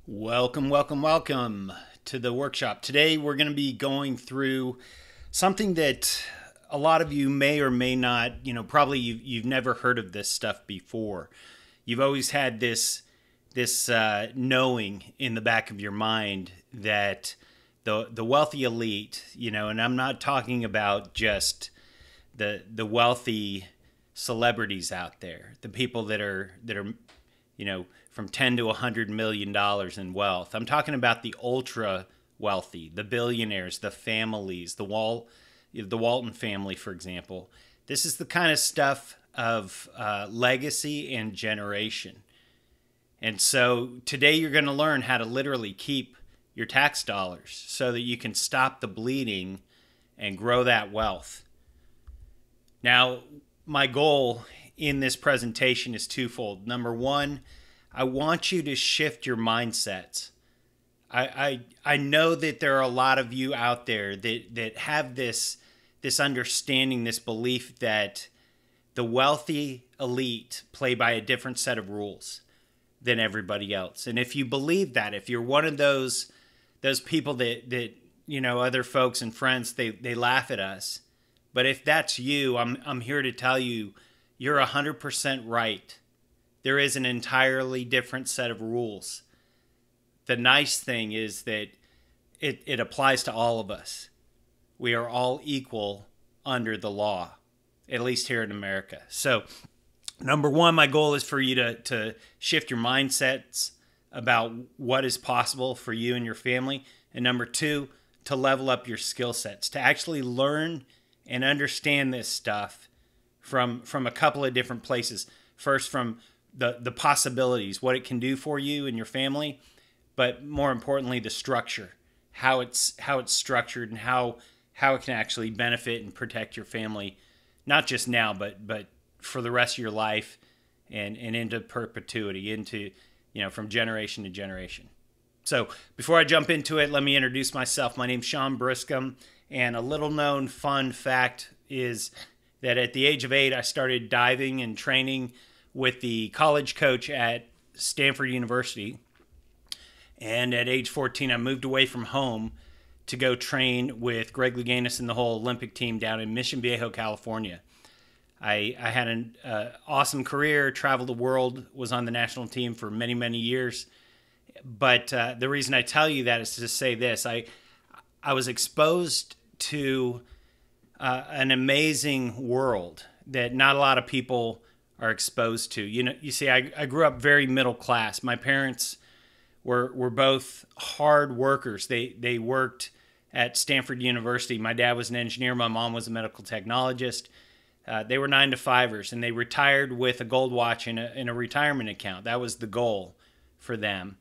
Welcome, welcome, welcome to the workshop. Today we're going to be going through something that a lot of you may or may not, probably you've never heard of this stuff before. You've always had this knowing in the back of your mind that the wealthy elite, and I'm not talking about just the wealthy celebrities out there, the people that are from 10 to $100 million in wealth. I'm talking about the ultra wealthy, the billionaires, the families, the Walton family, for example. This is the kind of stuff of legacy and generation. And so today you're going to learn how to literally keep your tax dollars so that you can stop the bleeding and grow that wealth. Now, my goal in this presentation is twofold. Number one, I want you to shift your mindsets. I know that there are a lot of you out there that have this understanding, this belief that the wealthy elite play by a different set of rules than everybody else. And if you believe that, if you're one of those people that other folks and friends, they laugh at us. But if that's you, I'm here to tell you you're 100% right. There is an entirely different set of rules. The nice thing is that it applies to all of us. We are all equal under the law, at least here in America. So, number one, my goal is for you to shift your mindsets about what is possible for you and your family. And number two, to level up your skill sets, to actually learn and understand this stuff from a couple of different places. First, from the possibilities, what it can do for you and your family, but more importantly, the structure, how it's structured and how it can actually benefit and protect your family, not just now, but for the rest of your life and into perpetuity, into from generation to generation. So before I jump into it, let me introduce myself. My name's Sean Briscom, and a little known fun fact is that at the age of 8, I started diving and training with the college coach at Stanford University. And at age 14, I moved away from home to go train with Greg Louganis and the whole Olympic team down in Mission Viejo, California. I had an awesome career, traveled the world, was on the national team for many, many years. But the reason I tell you that is to say this. I was exposed to an amazing world that not a lot of people are exposed to. You see, I grew up very middle class. My parents were both hard workers. They worked at Stanford University. My dad was an engineer. My mom was a medical technologist. They were 9-to-5ers, and they retired with a gold watch in a retirement account. That was the goal for them.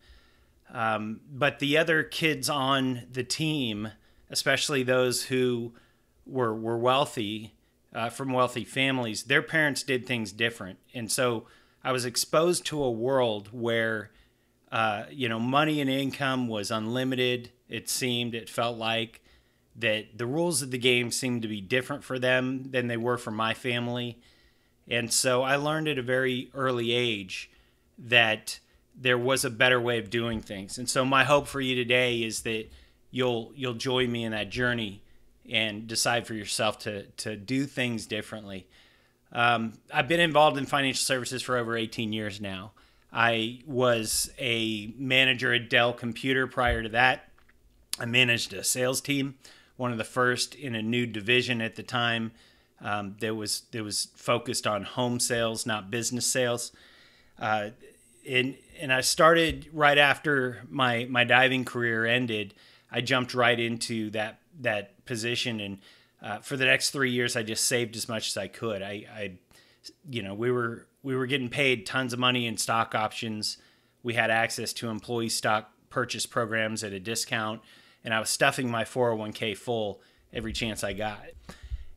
But the other kids on the team, especially those who were wealthy, from wealthy families, their parents did things different. And so I was exposed to a world where, money and income was unlimited. It felt like that the rules of the game seemed to be different for them than they were for my family. And so I learned at a very early age that there was a better way of doing things. And so my hope for you today is that you'll join me in that journey and decide for yourself to do things differently. I've been involved in financial services for over 18 years now. I was a manager at Dell Computer prior to that. I managed a sales team, one of the first in a new division at the time that was focused on home sales, not business sales. And I started right after my diving career ended. I jumped right into that position, and for the next 3 years, I just saved as much as I could. We were getting paid tons of money in stock options. We had access to employee stock purchase programs at a discount, and I was stuffing my 401k full every chance I got.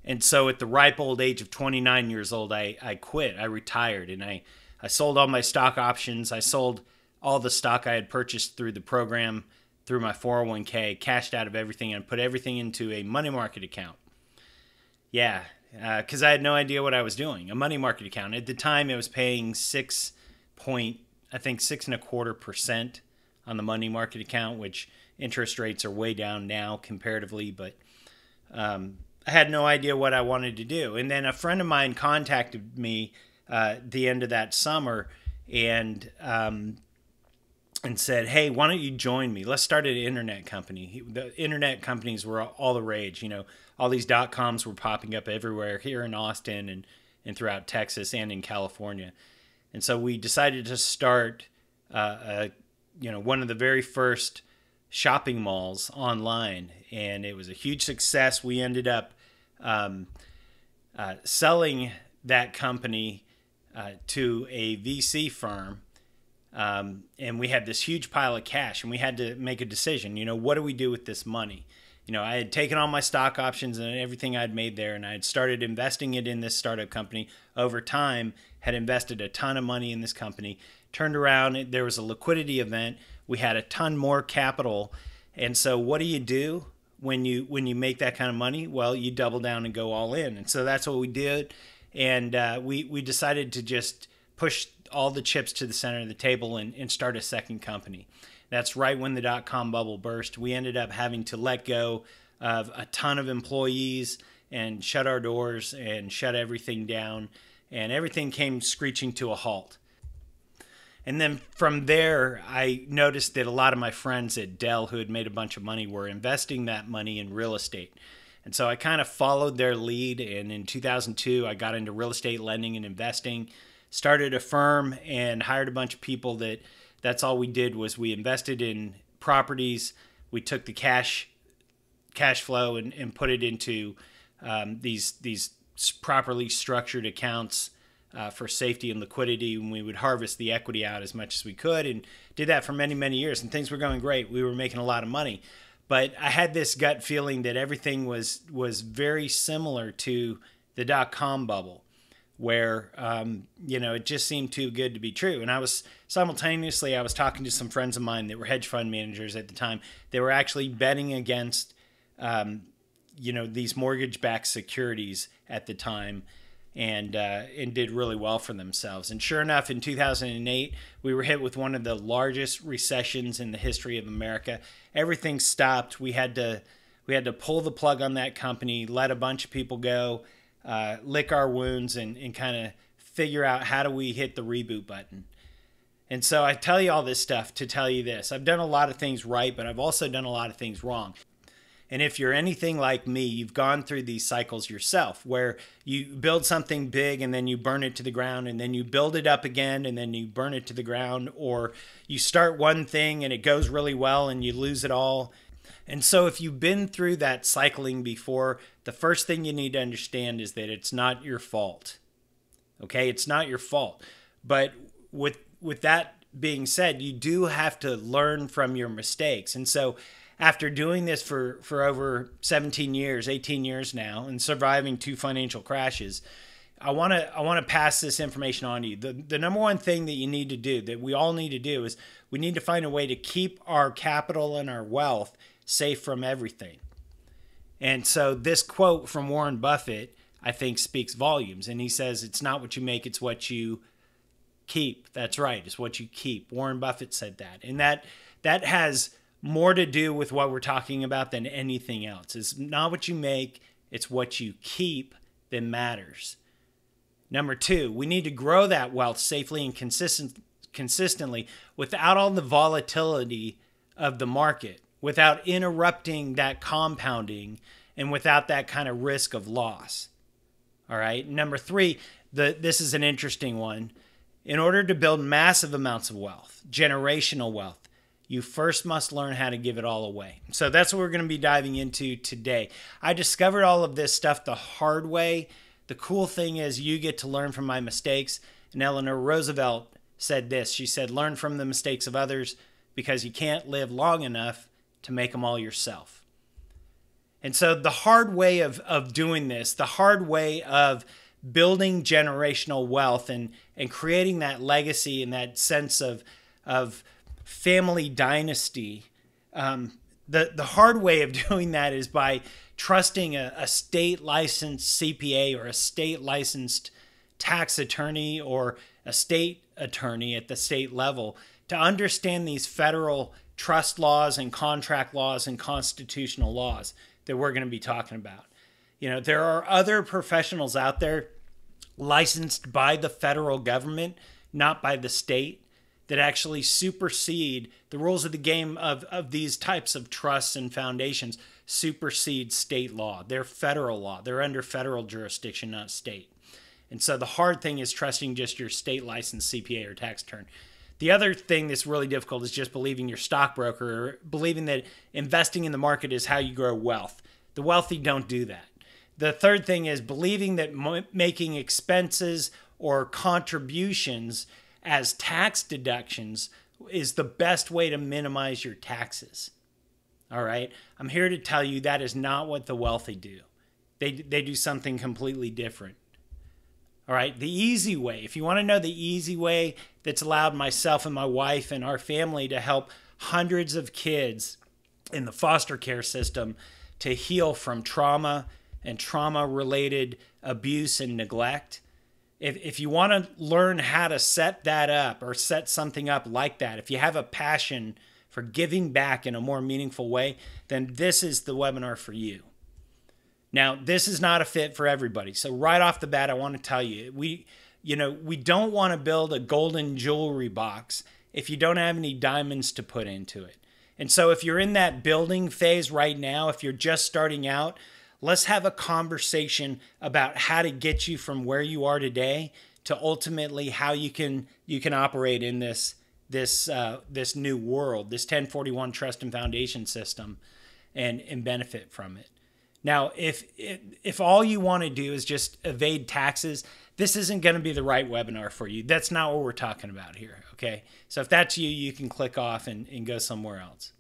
And so at the ripe old age of 29 years old, I quit. I retired, and I sold all my stock options. I sold all the stock I had purchased through the program, through my 401k, cashed out of everything, and put everything into a money market account. Yeah, because I had no idea what I was doing. A money market account. At the time, it was paying 6.25% on the money market account, which interest rates are way down now comparatively, but I had no idea what I wanted to do. And then a friend of mine contacted me at the end of that summer and said, hey, why don't you join me? Let's start an internet company. The internet companies were all the rage. You know, all these .coms were popping up everywhere here in Austin and throughout Texas and in California. And so we decided to start, one of the very first shopping malls online, and it was a huge success. We ended up selling that company to a VC firm, and we had this huge pile of cash, and we had to make a decision. You know, what do we do with this money? You know, I had taken all my stock options and everything I'd made there, and I had started investing it in this startup company. Over time, had invested a ton of money in this company. Turned around, there was a liquidity event. We had a ton more capital. And so what do you do when you make that kind of money? Well, you double down and go all in. And so that's what we did. And we decided to just push all the chips to the center of the table and start a second company. That's right when the .com bubble burst. We ended up having to let go of a ton of employees and shut our doors and shut everything down. And everything came screeching to a halt. And then from there, I noticed that a lot of my friends at Dell who had made a bunch of money were investing that money in real estate. And so I kind of followed their lead. And in 2002, I got into real estate lending and investing, started a firm and hired a bunch of people that's all we did was we invested in properties. We took the cash flow and put it into these properly structured accounts for safety and liquidity, and we would harvest the equity out as much as we could, and did that for many, many years, and things were going great. We were making a lot of money, but I had this gut feeling that everything was very similar to the .com bubble, where it just seemed too good to be true. And I was talking to some friends of mine that were hedge fund managers at the time. They were actually betting against these mortgage-backed securities at the time, and did really well for themselves. And sure enough, in 2008, we were hit with one of the largest recessions in the history of America. Everything stopped. We had to pull the plug on that company, let a bunch of people go, lick our wounds, and kind of figure out how do we hit the reboot button. And so I tell you all this stuff to tell you this. I've done a lot of things right, but I've also done a lot of things wrong. And if you're anything like me, you've gone through these cycles yourself where you build something big and then you burn it to the ground, and then you build it up again and then you burn it to the ground, or you start one thing and it goes really well and you lose it all. And so if you've been through that cycling before, the first thing you need to understand is that it's not your fault. Okay? It's not your fault. But with that being said, you do have to learn from your mistakes. And so after doing this for over 17 years, 18 years now, and surviving 2 financial crashes, I want to pass this information on to you. The number one thing that you need to do, that we all need to do, is we need to find a way to keep our capital and our wealth safe from everything. And so this quote from Warren Buffett, I think, speaks volumes. And he says, it's not what you make, it's what you keep. That's right. It's what you keep. Warren Buffett said that. And that has more to do with what we're talking about than anything else. It's not what you make, it's what you keep that matters. Number 2, we need to grow that wealth safely and consistently without all the volatility of the market, without interrupting that compounding, and without that kind of risk of loss. All right. Number 3, this is an interesting one. In order to build massive amounts of wealth, generational wealth, you first must learn how to give it all away. So that's what we're going to be diving into today. I discovered all of this stuff the hard way. The cool thing is you get to learn from my mistakes. And Eleanor Roosevelt said this. She said, learn from the mistakes of others because you can't live long enough to make them all yourself. And so the hard way of doing this, the hard way of building generational wealth and creating that legacy and that sense of family dynasty, the hard way of doing that is by trusting a state licensed CPA or a state licensed tax attorney or a state attorney at the state level to understand these federal trust laws and contract laws and constitutional laws that we're going to be talking about. There are other professionals out there licensed by the federal government, not by the state, that actually supersede the rules of the game of these types of trusts and foundations, supersede state law. They're federal law. They're under federal jurisdiction, not state. And so the hard thing is trusting just your state licensed CPA or tax attorney. The other thing that's really difficult is just believing your stockbroker, or believing that investing in the market is how you grow wealth. The wealthy don't do that. The third thing is believing that making expenses or contributions as tax deductions is the best way to minimize your taxes. All right? I'm here to tell you that is not what the wealthy do. They do something completely different. All right, the easy way, if you want to know the easy way that's allowed myself and my wife and our family to help hundreds of kids in the foster care system to heal from trauma and trauma-related abuse and neglect, if you want to learn how to set that up or set something up like that, if you have a passion for giving back in a more meaningful way, then this is the webinar for you. Now, this is not a fit for everybody. So right off the bat, I want to tell you, we don't want to build a golden jewelry box if you don't have any diamonds to put into it. And so if you're in that building phase right now, if you're just starting out, let's have a conversation about how to get you from where you are today to ultimately how you can operate in this new world, this 1041 trust and foundation system, and benefit from it. Now, if all you want to do is just evade taxes, this isn't going to be the right webinar for you. That's not what we're talking about here, okay? So if that's you, you can click off and go somewhere else.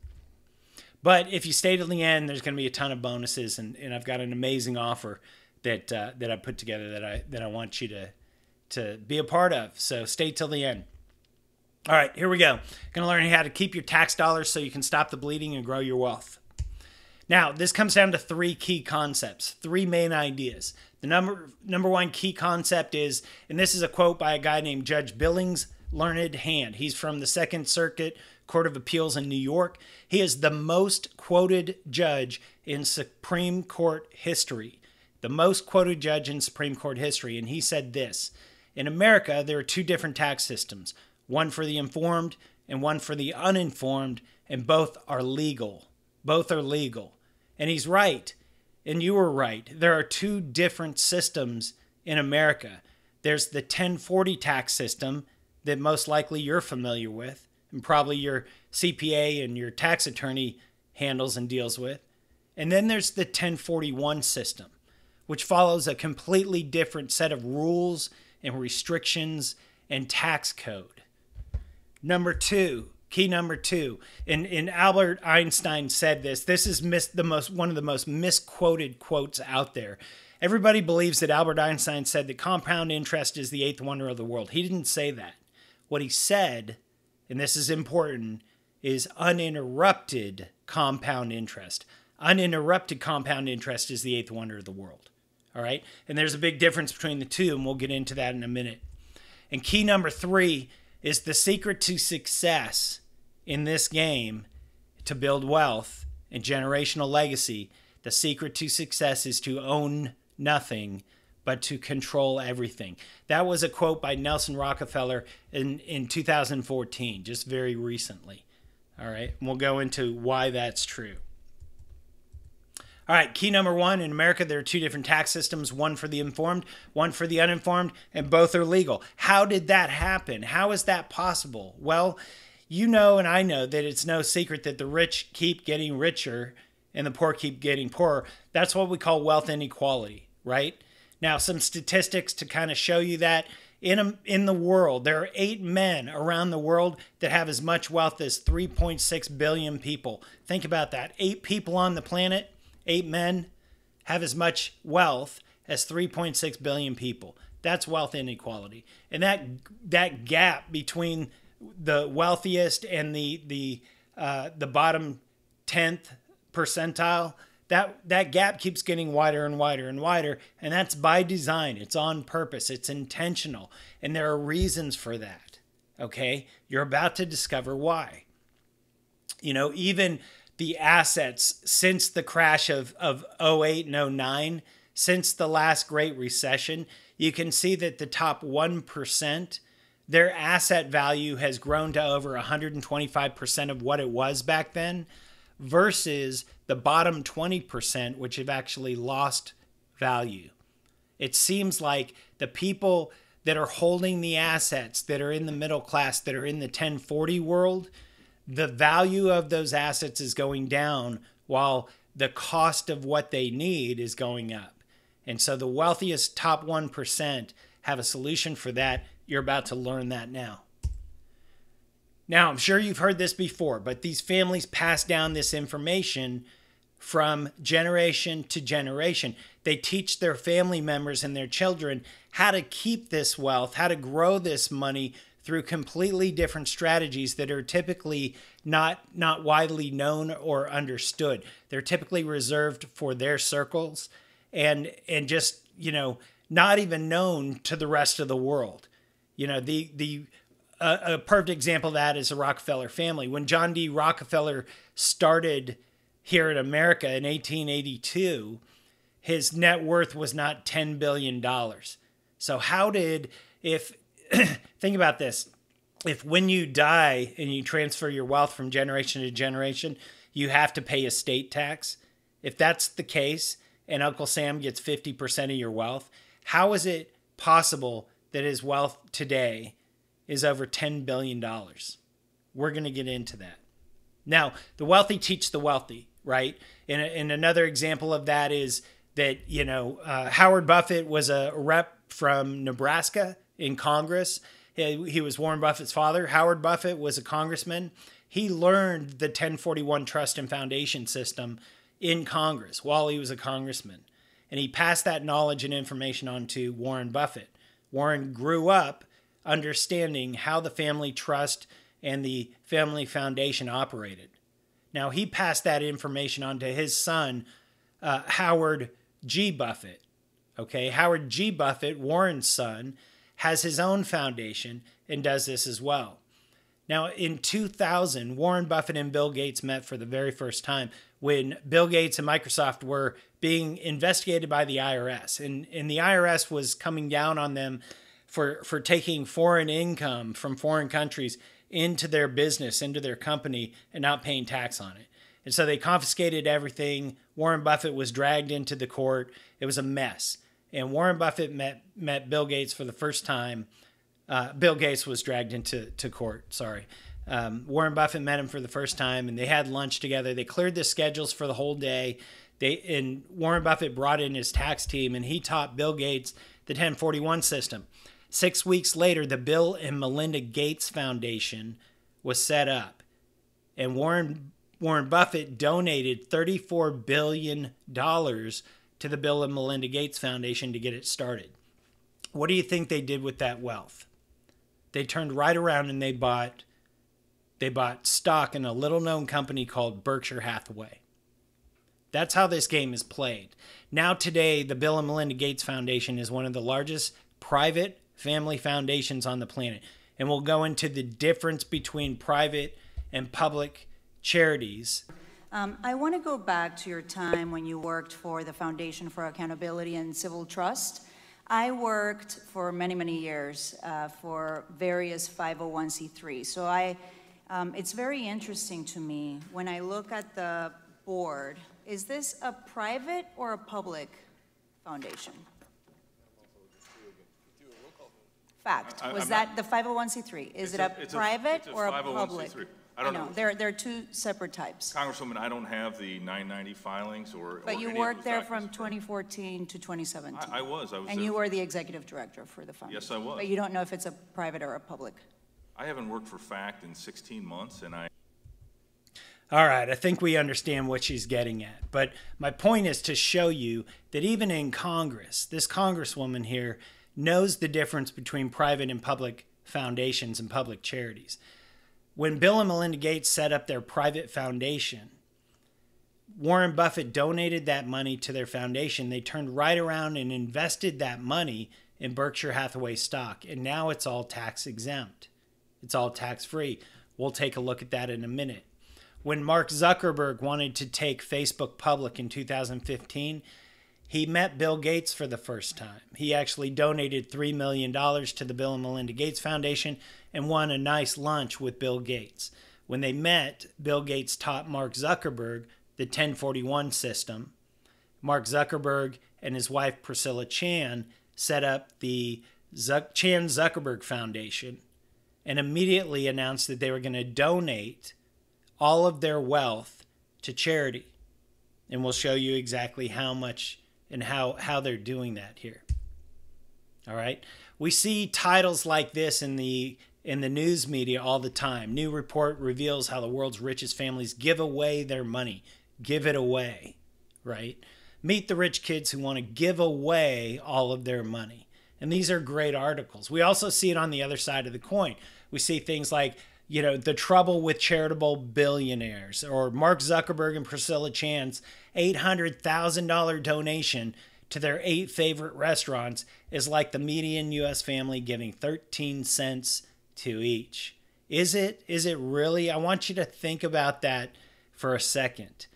But if you stay till the end, there's going to be a ton of bonuses, and I've got an amazing offer that I put together that I want you to be a part of. So stay till the end. All right, here we go. Going to learn how to keep your tax dollars so you can stop the bleeding and grow your wealth. Now, this comes down to three key concepts, three main ideas. The number one key concept is, and this is a quote by a guy named Judge Billings Learned Hand. He's from the Second Circuit Court of Appeals in New York. He is the most quoted judge in Supreme Court history. The most quoted judge in Supreme Court history. And he said this: in America, there are two different tax systems, one for the informed and one for the uninformed, and both are legal. Both are legal. And he's right. And you were right. There are two different systems in America. There's the 1040 tax system that most likely you're familiar with, and probably your CPA and your tax attorney handles and deals with. And then there's the 1041 system, which follows a completely different set of rules and restrictions and tax code. Key number two, and Albert Einstein said this. This is one of the most misquoted quotes out there. Everybody believes that Albert Einstein said that compound interest is the eighth wonder of the world. He didn't say that. What he said, and this is important, is uninterrupted compound interest. Uninterrupted compound interest is the eighth wonder of the world. All right? And there's a big difference between the two, and we'll get into that in a minute. And key number three is the secret to success in this game to build wealth and generational legacy. The secret to success is to own nothing, but to control everything. That was a quote by Nelson Rockefeller in 2014, just very recently. All right, and we'll go into why that's true. All right, key number one, in America, there are two different tax systems, one for the informed, one for the uninformed, and both are legal. How did that happen? How is that possible? Well, you know and I know that it's no secret that the rich keep getting richer and the poor keep getting poorer. That's what we call wealth inequality, right? Now, some statistics to kind of show you that. In the world, there are 8 men around the world that have as much wealth as 3.6 billion people. Think about that. 8 people on the planet, 8 men, have as much wealth as 3.6 billion people. That's wealth inequality. And that gap between the wealthiest and the bottom 10th percentile, that gap keeps getting wider and wider and wider, and that's by design. It's on purpose. It's intentional, and there are reasons for that. Okay? You're about to discover why. Even the assets since the crash of 08 and 09, since the last Great Recession, you can see that the top 1%, their asset value has grown to over 125% of what it was back then, versus the bottom 20%, which have actually lost value. It seems like the people that are holding the assets, that are in the middle class, that are in the 1040 world, the value of those assets is going down while the cost of what they need is going up. And so the wealthiest top 1% have a solution for that. You're about to learn that now. Now, I'm sure you've heard this before, but these families pass down this information from generation to generation. They teach their family members and their children how to keep this wealth, how to grow this money through completely different strategies that are typically not widely known or understood. They're typically reserved for their circles and just, not even known to the rest of the world. A perfect example of that is the Rockefeller family. When John D. Rockefeller started here in America in 1882, his net worth was not $10 billion. So think about this. If when you die and you transfer your wealth from generation to generation, you have to pay estate tax. If that's the case and Uncle Sam gets 50% of your wealth, how is it possible that his wealth today is over $10 billion? We're going to get into that. Now, the wealthy teach the wealthy, right? And another example of that is that, Howard Buffett was a rep from Nebraska in Congress. He was Warren Buffett's father. Howard Buffett was a congressman. He learned the 1041 trust and foundation system in Congress while he was a congressman. And he passed that knowledge and information on to Warren Buffett. Warren grew up understanding how the family trust and the family foundation operated. Now, he passed that information on to his son, Howard G. Buffett. Okay, Howard G. Buffett, Warren's son, has his own foundation and does this as well. Now, in 2000, Warren Buffett and Bill Gates met for the very first time when Bill Gates and Microsoft were being investigated by the IRS. And the IRS was coming down on them for taking foreign income from foreign countries into their business, into their company, and not paying tax on it. And so they confiscated everything. Warren Buffett was dragged into the court. It was a mess. And Warren Buffett met Bill Gates for the first time. Bill Gates was dragged into court, sorry. Warren Buffett met him for the first time, and they had lunch together. They cleared the schedules for the whole day. And Warren Buffett brought in his tax team, and he taught Bill Gates the 1041 system. 6 weeks later, the Bill and Melinda Gates Foundation was set up. And Warren Buffett donated $34 billion to the Bill and Melinda Gates Foundation to get it started. What do you think they did with that wealth? They turned right around and they bought stock in a little-known company called Berkshire Hathaway. That's how this game is played. Now today, the Bill and Melinda Gates Foundation is one of the largest private family foundations on the planet. And we'll go into the difference between private and public charities. I want to go back to your time when you worked for the Foundation for Accountability and Civil Trust. I worked for many, many years for various 501c3s. So it's very interesting to me when I look at the board. Is this a private or a public foundation? Fact. Was that the 501c3? Is it a private or a public? I don't know. There are two separate types. Congresswoman, I don't have the 990 filings or. But you worked there from 2014 to 2017. I was. And you were the executive director for the foundation. Yes, I was. But you don't know if it's a private or a public. I haven't worked for FACT in 16 months, and I. All right, I think we understand what she's getting at. But my point is to show you that even in Congress, this congresswoman here knows the difference between private and public foundations and public charities. When Bill and Melinda Gates set up their private foundation, Warren Buffett donated that money to their foundation. They turned right around and invested that money in Berkshire Hathaway stock, and now it's all tax exempt. It's all tax-free. We'll take a look at that in a minute. When Mark Zuckerberg wanted to take Facebook public in 2015, he met Bill Gates for the first time. He actually donated $3 million to the Bill and Melinda Gates Foundation and won a nice lunch with Bill Gates. When they met, Bill Gates taught Mark Zuckerberg the 1041 system. Mark Zuckerberg and his wife Priscilla Chan set up the Chan Zuckerberg Foundation and immediately announced that they were going to donate all of their wealth to charity. And we'll show you exactly how much and how they're doing that here. All right. We see titles like this in the news media all the time. New report reveals how the world's richest families give away their money. Give it away, right? Meet the rich kids who want to give away all of their money. And these are great articles. We also see it on the other side of the coin. We see things like, the trouble with charitable billionaires, or Mark Zuckerberg and Priscilla Chan's $800,000 donation to their 8 favorite restaurants is like the median U.S. family giving 13 cents to each. Is it really? I want you to think about that for a second.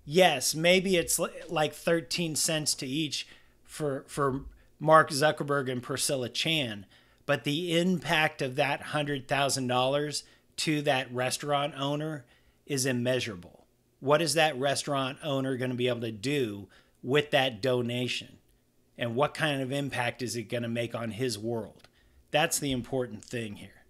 Yes, maybe it's like 13 cents to each for Mark Zuckerberg and Priscilla Chan, but the impact of that $100,000 to that restaurant owner is immeasurable. What is that restaurant owner going to be able to do with that donation? And what kind of impact is it going to make on his world? That's the important thing here.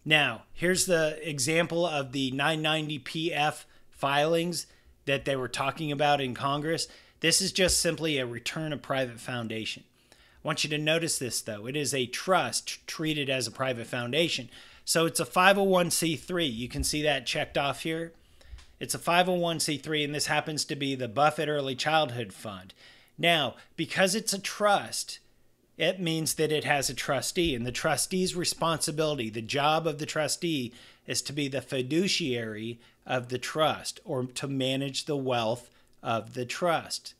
Now, here's the example of the 990PF filings that they were talking about in Congress. This is just simply a return of private foundation. I want you to notice this, though. It is a trust treated as a private foundation. So it's a 501c3. You can see that checked off here. It's a 501c3, and this happens to be the Buffett Early Childhood Fund. Now, because it's a trust, it means that it has a trustee, and the trustee's responsibility, the job of the trustee, is to be the fiduciary of the trust, or to manage the wealth of the trust.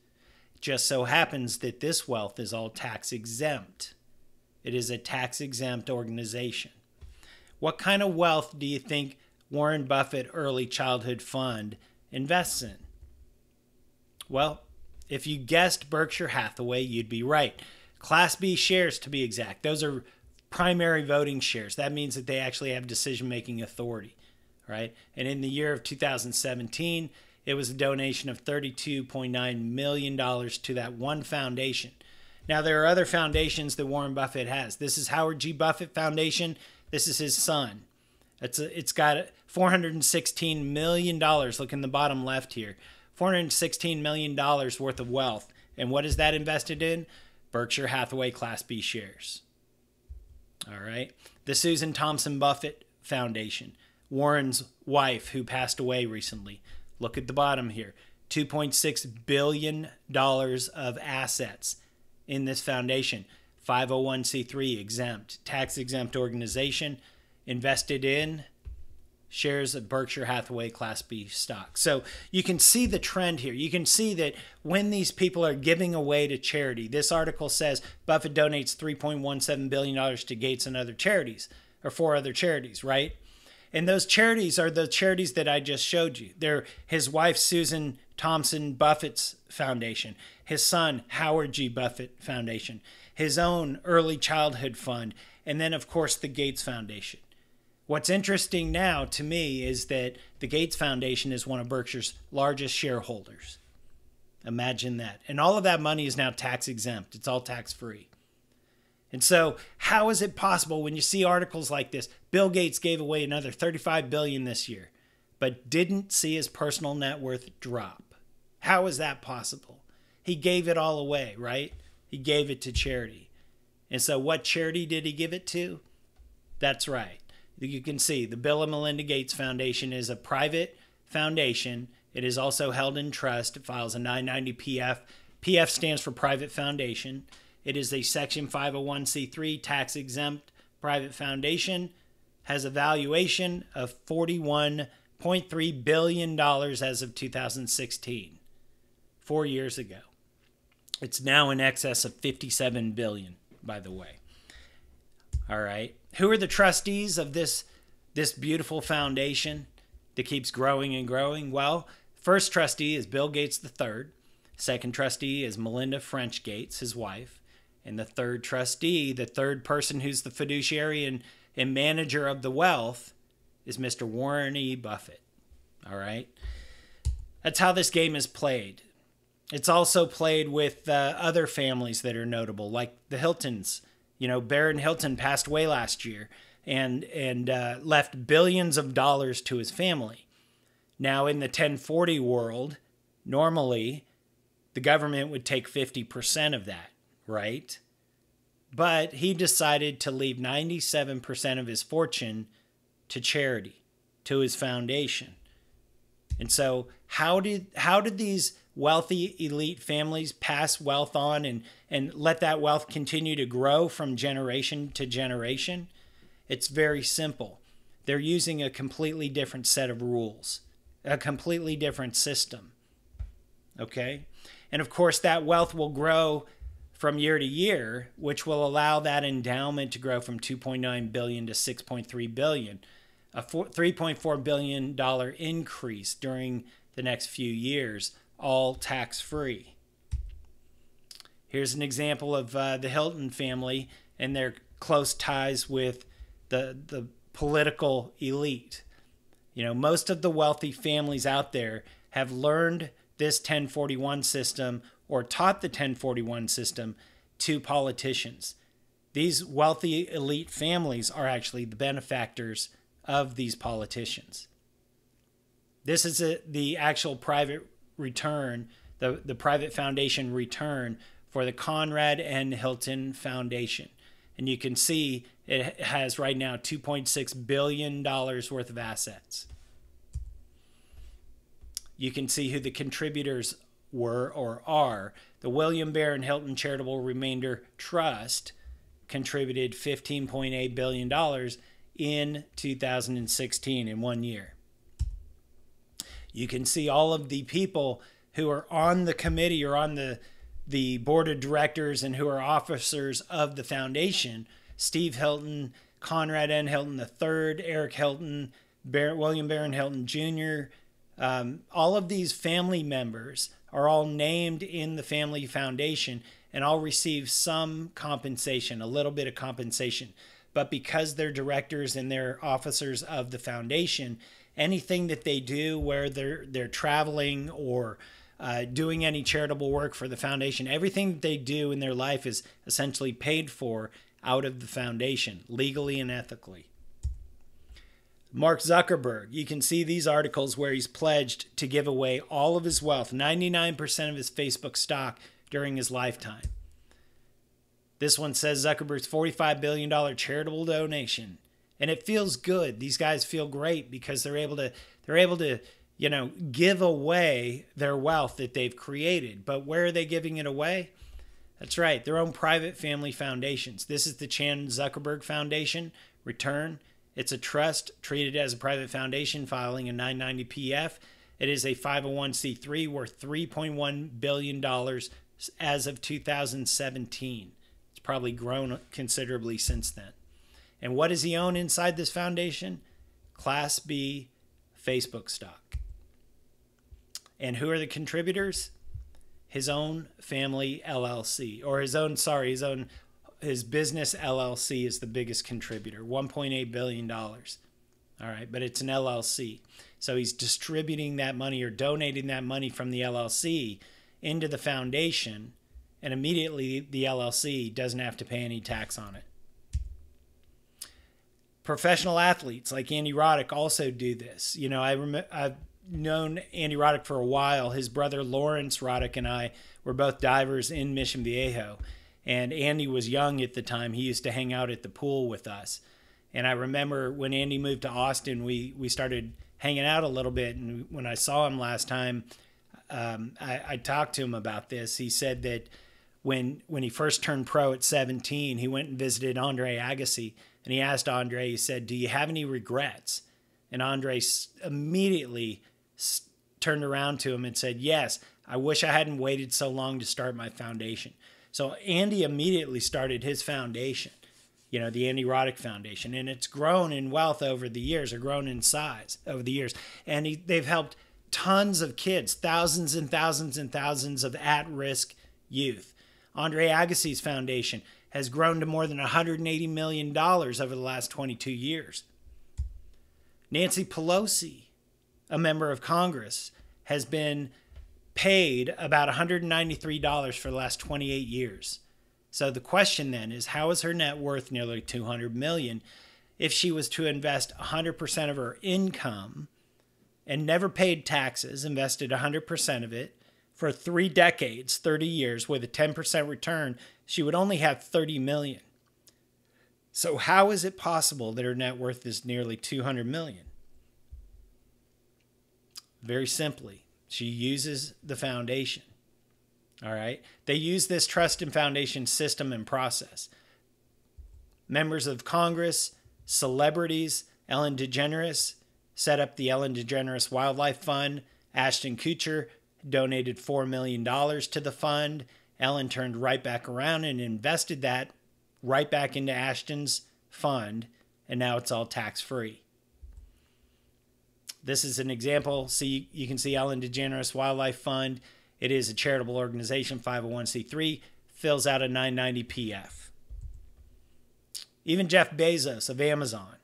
It just so happens that this wealth is all tax exempt. It is a tax exempt organization. What kind of wealth do you think Warren Buffett Early Childhood Fund invests in? Well, if you guessed Berkshire Hathaway, you'd be right. Class B shares, to be exact. Those are primary voting shares. That means that they actually have decision-making authority, right? And in the year of 2017, it was a donation of $32.9 million to that one foundation. Now, there are other foundations that Warren Buffett has. This is Howard G. Buffett Foundation. This is his son. It's got $416 million. Look in the bottom left here. $416 million worth of wealth. And what is that invested in? Berkshire Hathaway Class B shares. All right. The Susan Thompson Buffett Foundation. Warren's wife, who passed away recently. Look at the bottom here. $2.6 billion of assets in this foundation. 501c3 exempt, tax exempt organization, invested in shares of Berkshire Hathaway Class B stock. So you can see the trend here. You can see that when these people are giving away to charity, this article says Buffett donates $3.17 billion to Gates and other charities, or 4 other charities, right? And those charities are the charities that I just showed you. They're his wife, Susan Thompson Buffett's foundation, his son, Howard G. Buffett Foundation, his own early childhood fund, and then, of course, the Gates Foundation. What's interesting now to me is that the Gates Foundation is one of Berkshire's largest shareholders. Imagine that. And all of that money is now tax exempt. It's all tax free. And so how is it possible when you see articles like this? Bill Gates gave away another $35 billion this year, but didn't see his personal net worth drop. How is that possible? He gave it all away, right? He gave it to charity. And so what charity did he give it to? That's right. You can see the Bill and Melinda Gates Foundation is a private foundation. It is also held in trust. It files a 990PF. PF stands for private foundation. It is a Section 501c3 tax-exempt private foundation. Has a valuation of $41.3 billion as of 2016, 4 years ago. It's now in excess of $57 billion, by the way. All right. who are the trustees of this beautiful foundation that keeps growing and growing? Well, first trustee is Bill Gates III. Second trustee is Melinda French Gates, his wife. And the third trustee, the third person who's the fiduciary and manager of the wealth, is Mr. Warren E. Buffett. All right? That's how this game is played. It's also played with other families that are notable, like the Hiltons. You know, Baron Hilton passed away last year and left billions of dollars to his family. Now, in the 1040 world, normally the government would take 50% of that, right? But he decided to leave 97% of his fortune to charity, to his foundation. And so how did these wealthy elite families pass wealth on and let that wealth continue to grow from generation to generation? It's very simple. They're using a completely different set of rules, a completely different system. Okay? And of course, that wealth will grow from year to year, which will allow that endowment to grow from $2.9 billion to $6.3 billion, a $3.4 billion increase during the next few years, all tax-free. Here's an example of the Hilton family and their close ties with the political elite. You know, most of the wealthy families out there have learned this 1041 system or taught the 1041 system to politicians. These wealthy elite families are actually the benefactors of these politicians. This is the actual private return, the private foundation return for the Conrad N. Hilton Foundation. And you can see it has right now $2.6 billion worth of assets. You can see who the contributors were or are. The William Baron Hilton Charitable Remainder Trust contributed $15.8 billion in 2016 in 1 year. You can see all of the people who are on the committee or on the board of directors and who are officers of the foundation. Steve Hilton, Conrad N. Hilton III, Eric Hilton, William Baron Hilton Jr., all of these family members are all named in the family foundation and all receive some compensation, a little bit of compensation. But because they're directors and they're officers of the foundation, anything that they do where they're traveling or doing any charitable work for the foundation, everything that they do in their life is essentially paid for out of the foundation, legally and ethically. Mark Zuckerberg, you can see these articles where he's pledged to give away all of his wealth, 99% of his Facebook stock during his lifetime. This one says Zuckerberg's $45 billion charitable donation. And it feels good. These guys feel great because they're able to, you know, give away their wealth that they've created. But where are they giving it away? That's right, their own private family foundations. This is the Chan Zuckerberg Foundation return. It's a trust treated as a private foundation filing a 990-PF. It is a 501c3 worth $3.1 billion as of 2017. It's probably grown considerably since then. And what does he own inside this foundation? Class B Facebook stock. And who are the contributors? His own family LLC, or his business LLC is the biggest contributor, $1.8 billion. All right, but it's an LLC. So he's distributing that money or donating that money from the LLC into the foundation, and immediately the LLC doesn't have to pay any tax on it. Professional athletes like Andy Roddick also do this. You know, I've known Andy Roddick for a while. His brother Lawrence Roddick and I were both divers in Mission Viejo. And Andy was young at the time. He used to hang out at the pool with us. And I remember when Andy moved to Austin, we started hanging out a little bit. And when I saw him last time, I talked to him about this. He said that when he first turned pro at 17, he went and visited Andre Agassi. And he asked Andre, he said, "Do you have any regrets?" And Andre immediately turned around to him and said, "Yes, I wish I hadn't waited so long to start my foundation." So Andy immediately started his foundation the Andy Roddick Foundation. And it's grown in wealth over the years, or grown in size over the years. And they've helped tons of kids, thousands and thousands and thousands of at-risk youth. Andre Agassi's foundation has grown to more than $180 million over the last 22 years. Nancy Pelosi, a member of Congress, has been paid about $193 for the last 28 years. So the question then is, how is her net worth nearly $200 million if she was to invest 100% of her income and never paid taxes, invested 100% of it for 3 decades, 30 years, with a 10% return? She would only have $30 million. So how is it possible that her net worth is nearly $200 million? Very simply, she uses the foundation. All right. They use this trust and foundation system and process. Members of Congress, celebrities, Ellen DeGeneres set up the Ellen DeGeneres Wildlife Fund. Ashton Kutcher donated $4 million to the fund. Ellen turned right back around and invested that right back into Ashton's fund, and now it's all tax-free. This is an example. See, you can see Ellen DeGeneres Wildlife Fund. It is a charitable organization, 501c3, fills out a 990 PF. Even Jeff Bezos of Amazon,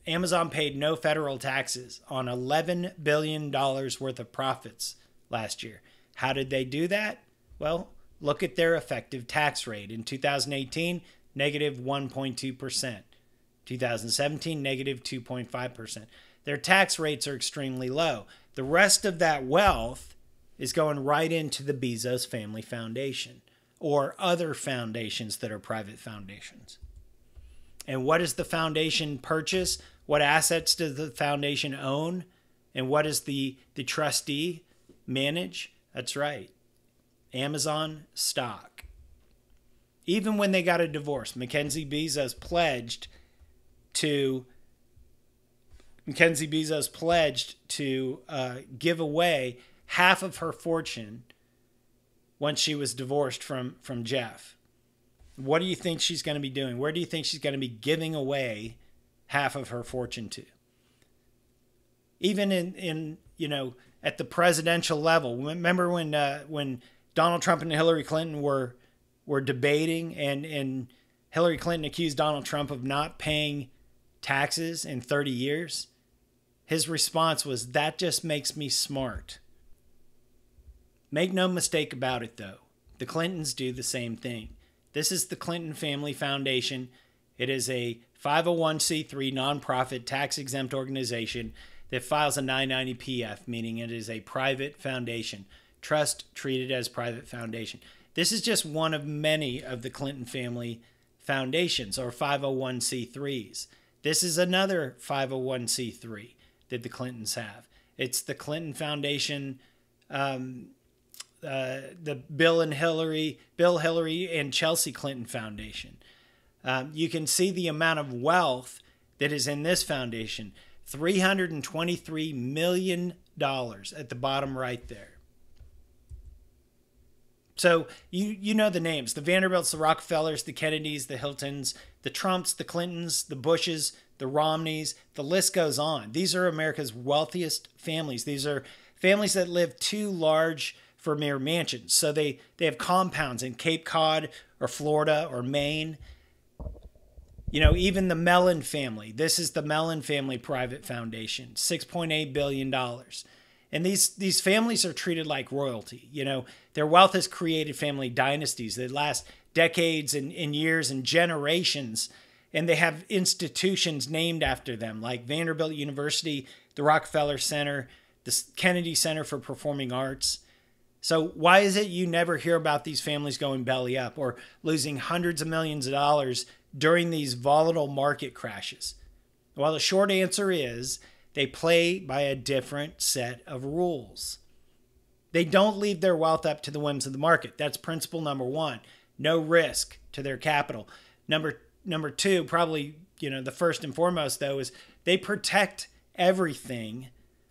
Amazon paid no federal taxes on $11 billion worth of profits last year. How did they do that? Well, look at their effective tax rate. In 2018, negative 1.2%. 2017, negative 2.5%. Their tax rates are extremely low. The rest of that wealth is going right into the Bezos Family Foundation or other foundations that are private foundations. And what does the foundation purchase? What assets does the foundation own? And what does the trustee manage? That's right, Amazon stock. Even when they got a divorce, Mackenzie Bezos pledged to give away half of her fortune once she was divorced from Jeff. What do you think she's going to be doing? Where do you think she's going to be giving away half of her fortune to? Even in at the presidential level. Remember when Donald Trump and Hillary Clinton were debating, and Hillary Clinton accused Donald Trump of not paying taxes in 30 years? His response was, "That just makes me smart." Make no mistake about it, though. The Clintons do the same thing. This is the Clinton Family Foundation. It is a 501c3 nonprofit tax-exempt organization that files a 990 PF, meaning it is a private foundation. Trust treated as private foundation. This is just one of many of the Clinton family foundations, or 501c3s. This is another 501c3 that the Clintons have. It's the Clinton Foundation, the Bill, Hillary, and Chelsea Clinton Foundation. You can see the amount of wealth that is in this foundation. $323 million at the bottom right there. So you know the names: the Vanderbilts, the Rockefellers, the Kennedys, the Hiltons, the Trumps, the Clintons, the Bushes, the Romneys. The list goes on. These are America's wealthiest families. These are families that live too large for mere mansions. So they have compounds in Cape Cod or Florida or Maine. Even the Mellon family. This is the Mellon Family Private Foundation, $6.8 billion. And these families are treated like royalty. Their wealth has created family dynasties that last decades and years and generations. And they have institutions named after them, like Vanderbilt University, the Rockefeller Center, the Kennedy Center for Performing Arts. So why is it you never hear about these families going belly up or losing hundreds of millions of dollars during these volatile market crashes? Well, the short answer is they play by a different set of rules. They don't leave their wealth up to the whims of the market. That's principle number one. No risk to their capital. Number two, probably, the first and foremost, though, is they protect everything,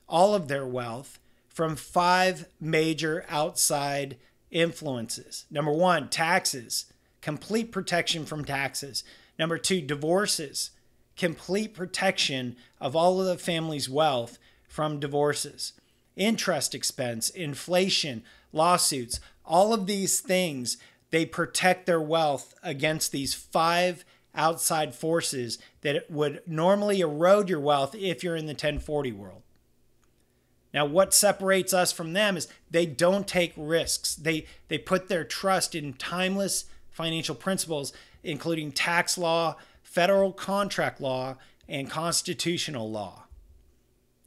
all of their wealth, from 5 major outside influences. Number one, taxes. complete protection from taxes. Number two, divorces, complete protection of all of the family's wealth from divorces. Interest expense, inflation, lawsuits, all of these things, they protect their wealth against these 5 outside forces that would normally erode your wealth if you're in the 1040 world. Now, what separates us from them is they don't take risks. They put their trust in timeless financial principles, including tax law, federal contract law, and constitutional law.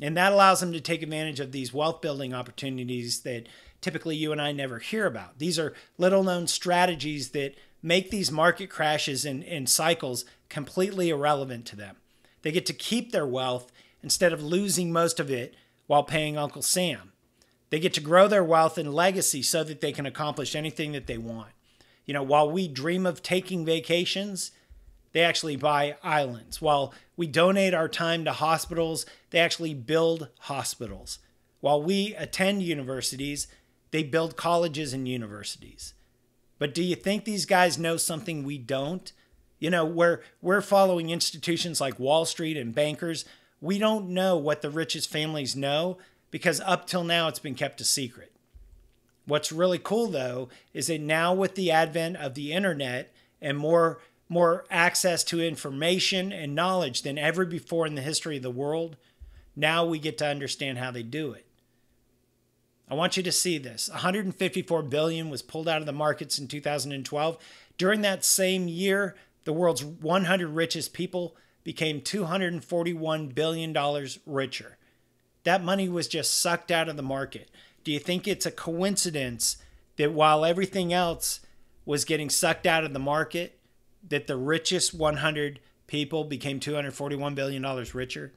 And that allows them to take advantage of these wealth building opportunities that typically you and I never hear about. These are little known strategies that make these market crashes and cycles completely irrelevant to them. They get to keep their wealth instead of losing most of it while paying Uncle Sam. They get to grow their wealth and legacy so that they can accomplish anything that they want. You know, while we dream of taking vacations, they actually buy islands. While we donate our time to hospitals, they actually build hospitals. While we attend universities, they build colleges and universities. But do you think these guys know something we don't? You know, we're following institutions like Wall Street and bankers. We don't know what the richest families know because up till now it's been kept a secret. What's really cool though is that now with the advent of the internet and more access to information and knowledge than ever before in the history of the world, now we get to understand how they do it. I want you to see this. $154 billion was pulled out of the markets in 2012. During that same year, the world's 100 richest people became $241 billion richer. That money was just sucked out of the market. Do you think it's a coincidence that while everything else was getting sucked out of the market, that the richest 100 people became $241 billion richer?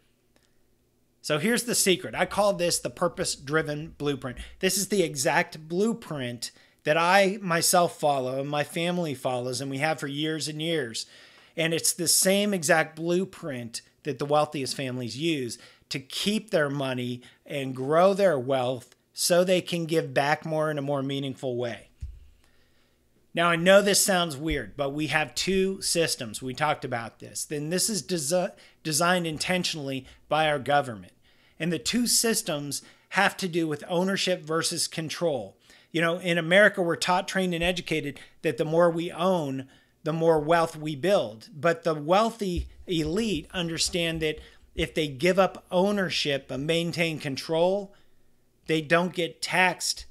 So here's the secret. I call this the purpose-driven blueprint. This is the exact blueprint that I myself follow and my family follows, and we have for years and years. And it's the same exact blueprint that the wealthiest families use to keep their money and grow their wealth so they can give back more in a more meaningful way. Now, I know this sounds weird, but we have 2 systems. We talked about this. Then this is designed intentionally by our government. And the 2 systems have to do with ownership versus control. You know, in America, we're taught, trained, and educated that the more we own, the more wealth we build. But the wealthy elite understand that if they give up ownership and maintain control, they don't get taxed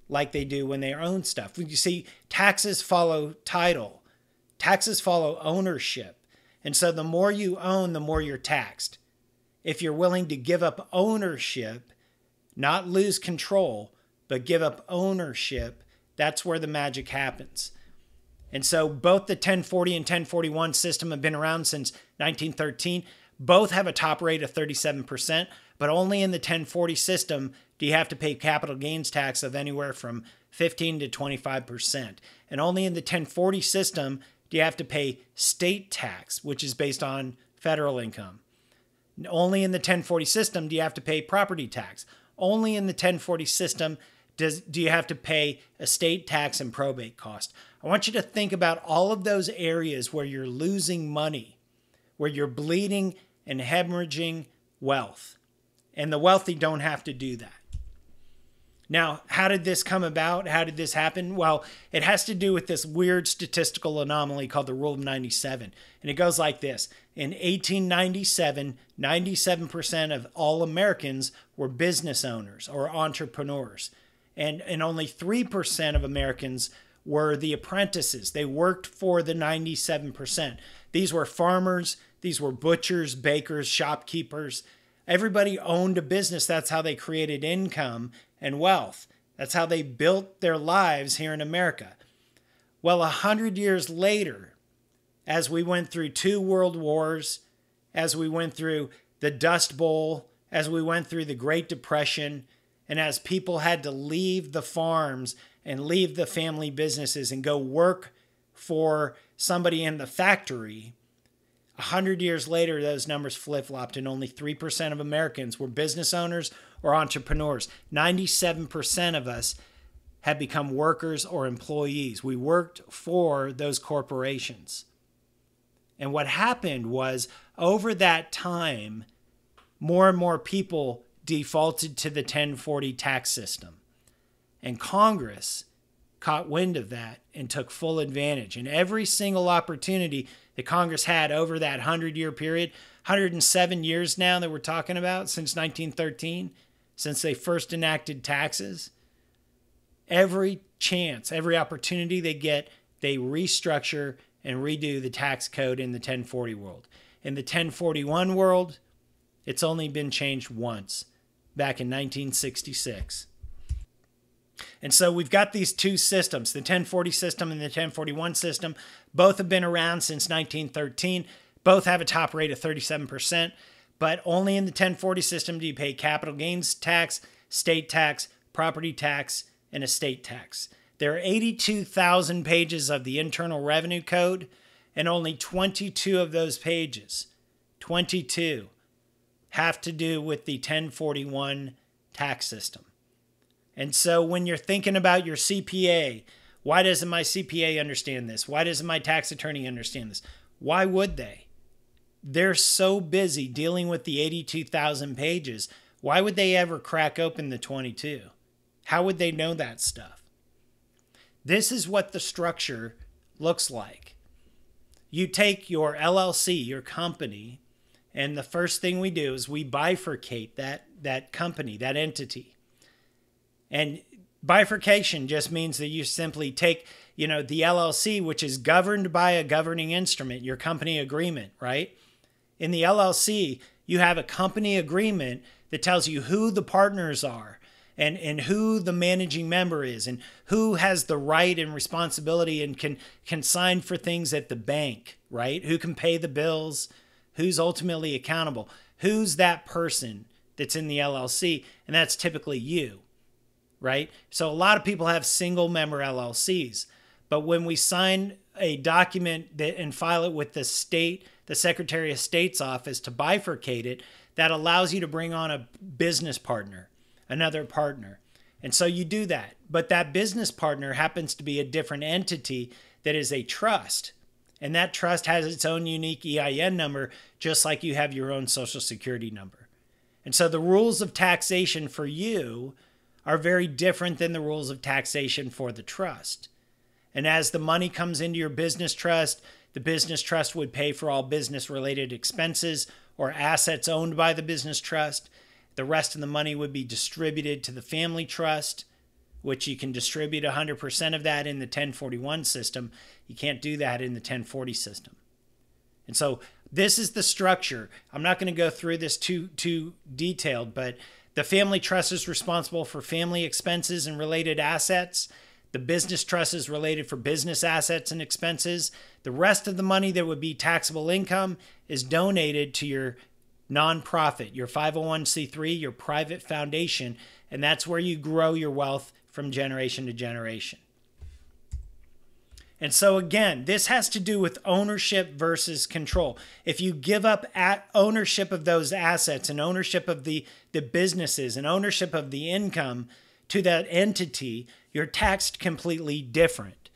like they do when they own stuff. You see, taxes follow title. Taxes follow ownership. And so the more you own, the more you're taxed. If you're willing to give up ownership, not lose control, but give up ownership, that's where the magic happens. And so both the 1040 and 1041 system have been around since 1913. Both have a top rate of 37%, but only in the 1040 system do you have to pay capital gains tax of anywhere from 15 to 25%. And only in the 1040 system do you have to pay state tax, which is based on federal income. Only in the 1040 system do you have to pay property tax. Only in the 1040 system do you have to pay estate tax and probate cost. I want you to think about all of those areas where you're losing money, where you're bleeding and hemorrhaging wealth. And the wealthy don't have to do that. Now, how did this come about? How did this happen? Well, it has to do with this weird statistical anomaly called the Rule of 97. And it goes like this. In 1897, 97% of all Americans were business owners or entrepreneurs. And only 3% of Americans were the apprentices. They worked for the 97%. These were farmers. These were butchers, bakers, shopkeepers. Everybody owned a business. That's how they created income and wealth. That's how they built their lives here in America. Well, 100 years later, as we went through 2 world wars, as we went through the Dust Bowl, as we went through the Great Depression, and as people had to leave the farms and leave the family businesses and go work for somebody in the factory, 100 years later, those numbers flip-flopped and only 3% of Americans were business owners or entrepreneurs. 97% of us had become workers or employees. We worked for those corporations. And what happened was, over that time, more and more people defaulted to the 1040 tax system. And Congress caught wind of that and took full advantage. And every single opportunity that Congress had over that 100-year period, 107 years now that we're talking about, since 1913, since they first enacted taxes, every chance, every opportunity they get, they restructure and redo the tax code in the 1040 world. In the 1041 world, it's only been changed once, back in 1966. And so we've got these two systems, the 1040 system and the 1041 system. Both have been around since 1913. Both have a top rate of 37%, but only in the 1040 system do you pay capital gains tax, state tax, property tax, and estate tax. There are 82,000 pages of the Internal Revenue Code, and only 22 of those pages, 22, have to do with the 1041 tax system. And so when you're thinking about your CPA, why doesn't my CPA understand this? Why doesn't my tax attorney understand this? Why would they? They're so busy dealing with the 82,000 pages. Why would they ever crack open the 22? How would they know that stuff? This is what the structure looks like. You take your LLC, your company, and the first thing we do is we bifurcate that company, that entity. And bifurcation just means that you simply take, the LLC, which is governed by a governing instrument, your company agreement, right? In the LLC, you have a company agreement that tells you who the partners are and who the managing member is and who has the right and responsibility and can sign for things at the bank, right? Who can pay the bills, who's ultimately accountable, who's that person that's in the LLC, and that's typically you. Right? So a lot of people have single member LLCs, but when we sign a document and file it with the Secretary of State's office to bifurcate it, that allows you to bring on a business partner, another partner. And so you do that, but that business partner happens to be a different entity that is a trust. And that trust has its own unique EIN number, just like you have your own Social Security number. And so the rules of taxation for you are very different than the rules of taxation for the trust. And as the money comes into your business trust, the business trust would pay for all business-related expenses or assets owned by the business trust. The rest of the money would be distributed to the family trust, which you can distribute 100% of that in the 1041 system. You can't do that in the 1040 system. And so this is the structure. I'm not going to go through this too detailed, but the family trust is responsible for family expenses and related assets. The business trust is related for business assets and expenses. The rest of the money that would be taxable income is donated to your nonprofit, your 501c3, your private foundation, and that's where you grow your wealth from generation to generation. And so again, this has to do with ownership versus control. If you give up ownership of those assets and ownership of the businesses and ownership of the income to that entity, you're taxed completely different.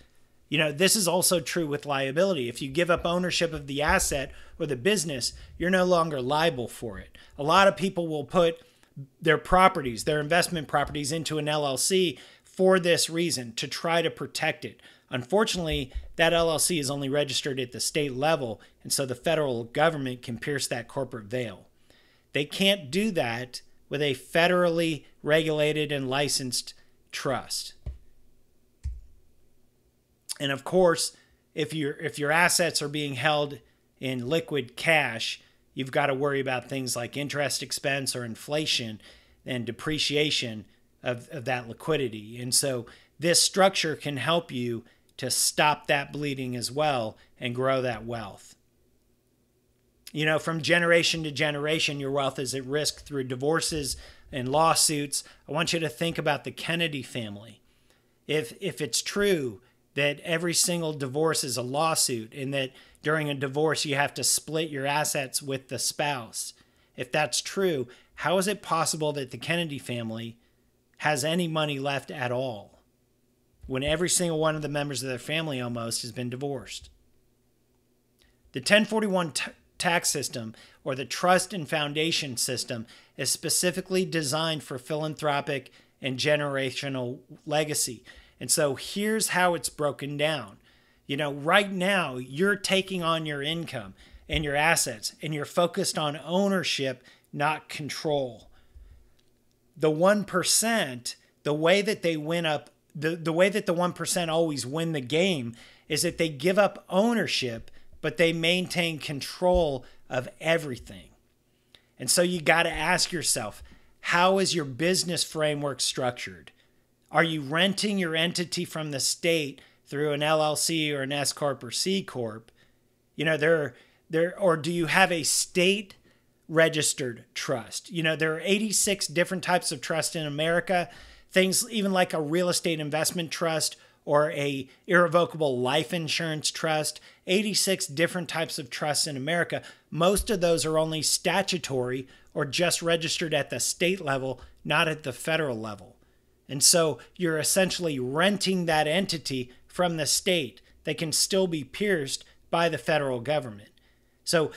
This is also true with liability. If you give up ownership of the asset or the business, you're no longer liable for it. A lot of people will put their properties, their investment properties, into an LLC for this reason, to try to protect it. Unfortunately, that LLC is only registered at the state level, and so the federal government can pierce that corporate veil. They can't do that with a federally regulated and licensed trust. And of course, if your assets are being held in liquid cash, you've got to worry about things like interest expense or inflation and depreciation of that liquidity. And so this structure can help you to stop that bleeding as well and grow that wealth. From generation to generation, your wealth is at risk through divorces and lawsuits. I want you to think about the Kennedy family. If it's true that every single divorce is a lawsuit and that during a divorce you have to split your assets with the spouse, if that's true, how is it possible that the Kennedy family has any money left at all? when every single one of the members of their family almost has been divorced. The 1041 tax system, or the trust and foundation system, is specifically designed for philanthropic and generational legacy. And so here's how it's broken down. You know, right now you're taking on your income and your assets, and you're focused on ownership, not control. The 1%, the way that they win up, the way that the 1% always win the game is that they give up ownership, but they maintain control of everything. And so you got to ask yourself, how is your business framework structured? Are you renting your entity from the state through an LLC or an S Corp or C Corp? You know, or do you have a state registered trust? You know, there are 86 different types of trust in America. Things even like a real estate investment trust or a irrevocable life insurance trust, 86 different types of trusts in America. Most of those are only statutory or just registered at the state level, not at the federal level. And so you're essentially renting that entity from the state that can still be pierced by the federal government. So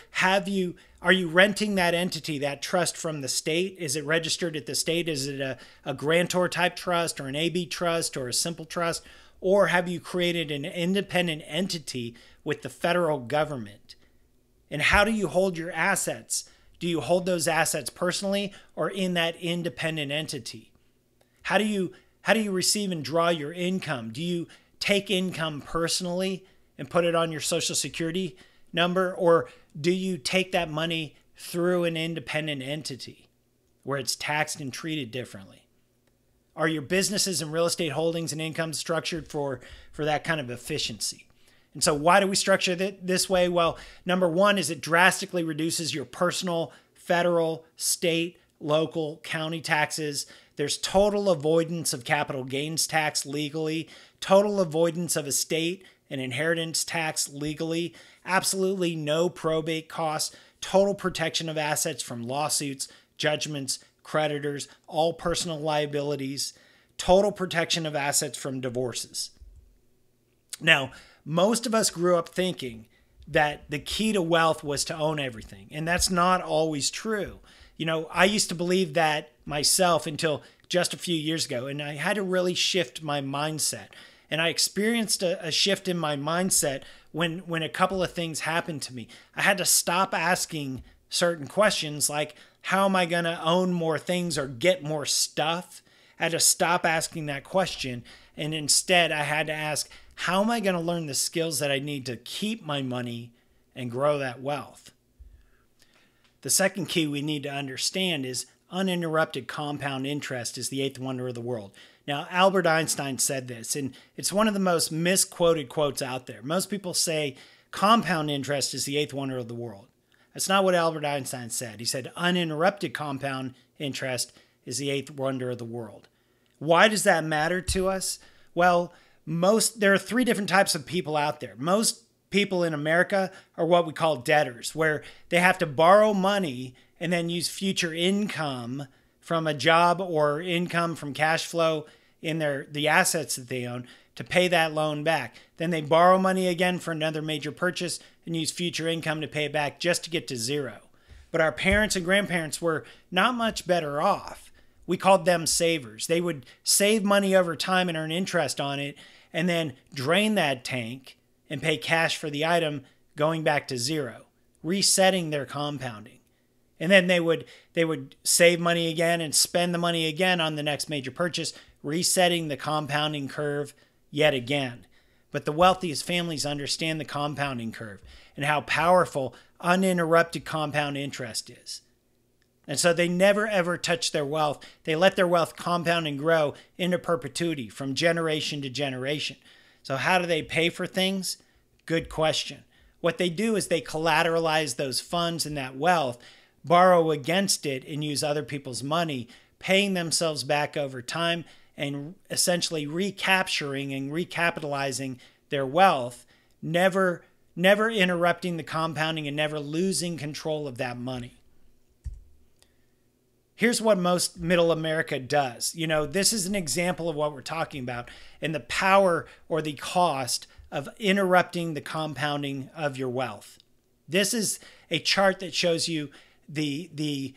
are you renting that entity, that trust from the state? Is it registered at the state? Is it a grantor type trust or an AB trust or a simple trust? Or have you created an independent entity with the federal government? And how do you hold your assets? Do you hold those assets personally or in that independent entity? How do you receive and draw your income? Do you take income personally and put it on your Social Security number, or do you take that money through an independent entity where it's taxed and treated differently? Are your businesses and real estate holdings and income structured for that kind of efficiency? And so why do we structure it this way? Well, number one is it drastically reduces your personal, federal, state, local, county taxes. There's total avoidance of capital gains tax legally, total avoidance of estate and inheritance tax legally, absolutely no probate costs, total protection of assets from lawsuits, judgments, creditors, all personal liabilities, total protection of assets from divorces. Now, most of us grew up thinking that the key to wealth was to own everything, and that's not always true. You know, I used to believe that myself until just a few years ago, and I had to really shift my mindset. And I experienced a shift in my mindset when a couple of things happened to me. I had to stop asking certain questions like, how am I going to own more things or get more stuff? I had to stop asking that question. And instead, I had to ask, how am I going to learn the skills that I need to keep my money and grow that wealth? The second key we need to understand is uninterrupted compound interest is the eighth wonder of the world. Now, Albert Einstein said this, and it's one of the most misquoted quotes out there. Most people say compound interest is the eighth wonder of the world. That's not what Albert Einstein said. He said uninterrupted compound interest is the eighth wonder of the world. Why does that matter to us? Well, there are three different types of people out there. Most people in America are what we call debtors, where they have to borrow money and then use future income from a job or income from cash flow in the assets that they own to pay that loan back. Then they borrow money again for another major purchase and use future income to pay it back just to get to zero. But our parents and grandparents were not much better off. We called them savers. They would save money over time and earn interest on it and then drain that tank and pay cash for the item, going back to zero, resetting their compounding. And then they would save money again and spend the money again on the next major purchase, resetting the compounding curve yet again. But the wealthiest families understand the compounding curve and how powerful uninterrupted compound interest is. And so they never ever touch their wealth. They let their wealth compound and grow into perpetuity from generation to generation. So how do they pay for things? Good question. What they do is they collateralize those funds and that wealth, borrow against it, and use other people's money, paying themselves back over time and essentially recapturing and recapitalizing their wealth, never interrupting the compounding and never losing control of that money. here's what most middle America does. You know, this is an example of what we're talking about and the power or the cost of interrupting the compounding of your wealth. This is a chart that shows you the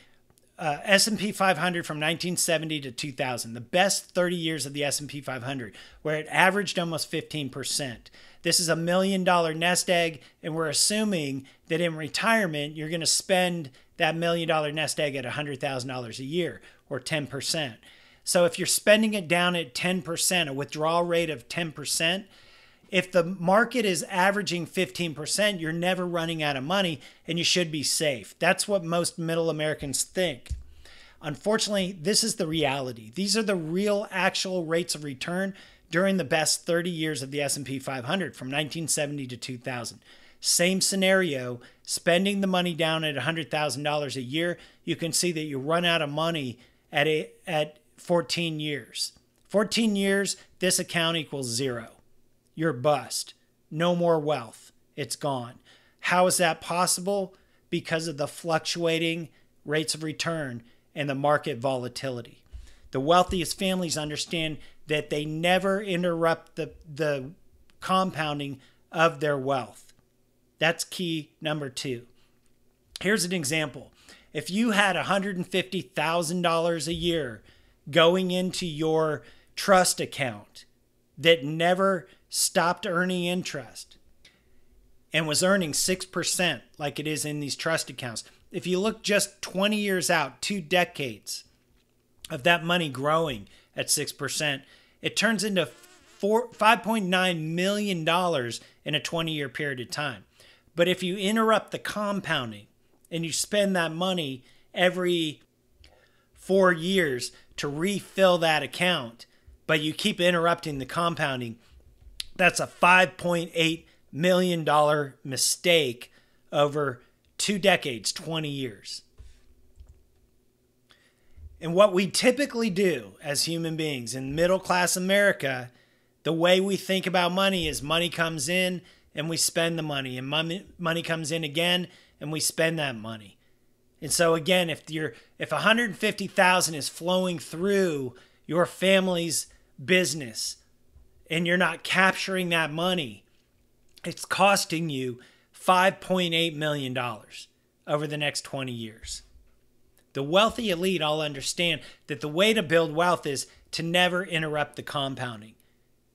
S&P 500 from 1970 to 2000, the best 30 years of the S&P 500, where it averaged almost 15%. This is $1 million nest egg, and we're assuming that in retirement, you're going to spend that $1 million nest egg at $100,000 a year, or 10%. So if you're spending it down at 10%, a withdrawal rate of 10%, if the market is averaging 15%, you're never running out of money and you should be safe. That's what most middle Americans think. Unfortunately, this is the reality. These are the real actual rates of return during the best 30 years of the S&P 500 from 1970 to 2000. Same scenario, spending the money down at $100,000 a year, you can see that you run out of money at 14 years. 14 years, this account equals zero. You're bust. No more wealth. It's gone. How is that possible? Because of the fluctuating rates of return and the market volatility. The wealthiest families understand that they never interrupt the compounding of their wealth. That's key number 2. Here's an example. If you had $150,000 a year going into your trust account that never stopped earning interest and was earning 6% like it is in these trust accounts. If you look just 20 years out, 2 decades of that money growing at 6%, it turns into $5.9 million in a 20-year period of time. But if you interrupt the compounding and you spend that money every 4 years to refill that account, but you keep interrupting the compounding, that's a $5.8 million mistake over 2 decades, 20 years. And what we typically do as human beings in middle-class America, the way we think about money is money comes in and we spend the money, and money comes in again and we spend that money. And so again, if $150,000 is flowing through your family's business and you're not capturing that money, it's costing you $5.8 million over the next 20 years. The wealthy elite all understand that the way to build wealth is to never interrupt the compounding.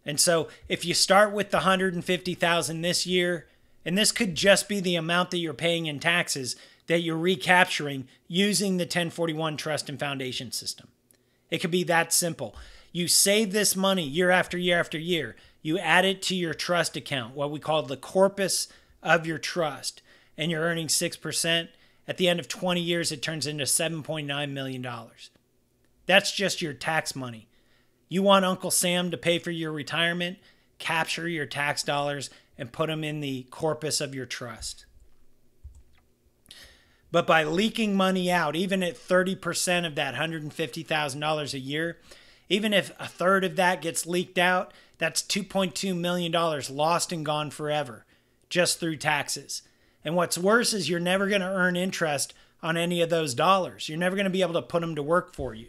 And so if you start with the $150,000 this year, and this could just be the amount that you're paying in taxes that you're recapturing using the 1041 trust and foundation system. It could be that simple. You save this money year after year after year. You add it to your trust account, what we call the corpus of your trust, and you're earning 6%. At the end of 20 years, it turns into $7.9 million. That's just your tax money. You want Uncle Sam to pay for your retirement? Capture your tax dollars and put them in the corpus of your trust. But by leaking money out, even at 30% of that $150,000 a year, even if a third of that gets leaked out, that's $2.2 million lost and gone forever, just through taxes. And what's worse is you're never going to earn interest on any of those dollars. You're never going to be able to put them to work for you.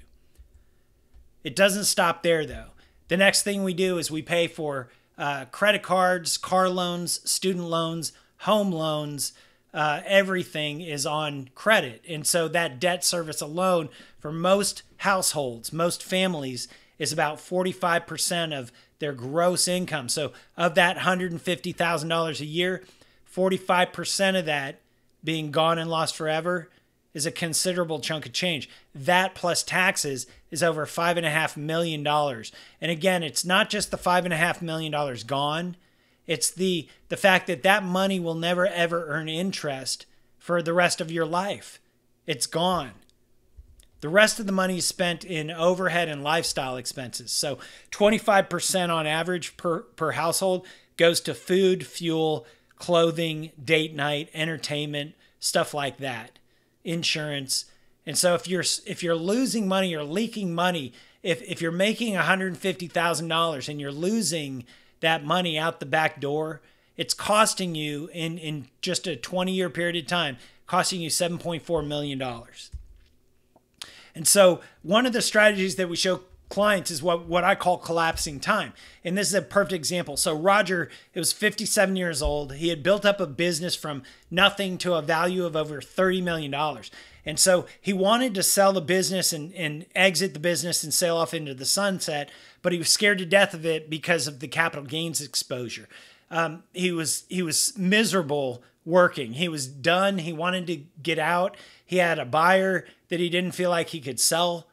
It doesn't stop there, though. The next thing we do is we pay for credit cards, car loans, student loans, home loans. Everything is on credit. And so that debt service alone for most households, most families, is about 45% of their gross income. So of that $150,000 a year, 45% of that being gone and lost forever is a considerable chunk of change. That plus taxes is over $5.5 million. And again, it's not just the $5.5 million gone. It's the fact that that money will never, ever earn interest for the rest of your life. It's gone. The rest of the money is spent in overhead and lifestyle expenses. So 25% on average per household goes to food, fuel, clothing, date night, entertainment, stuff like that, insurance. And so if you're losing money or leaking money, if you're making $150,000 and you're losing that money out the back door, it's costing you in just a 20-year period of time, costing you $7.4 million. And so one of the strategies that we show clients is what I call collapsing time. And this is a perfect example. So Roger, it was 57 years old. He had built up a business from nothing to a value of over $30 million. And so he wanted to sell the business and exit the business and sail off into the sunset, but he was scared to death of it because of the capital gains exposure. He was miserable working. He was done. He wanted to get out. He had a buyer that he didn't feel like he could sell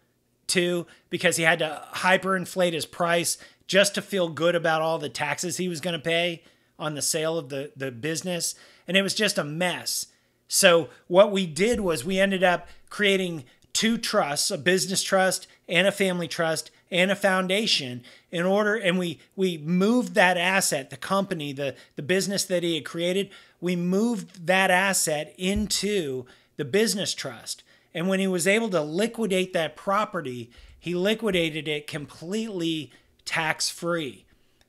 to because he had to hyperinflate his price just to feel good about all the taxes he was going to pay on the sale of the business. And it was just a mess. So what we did was we ended up creating two trusts, a business trust and a family trust and a foundation and we moved that asset, the company, the business that he had created, we moved that asset into the business trust. And when he was able to liquidate that property, he liquidated it completely tax-free.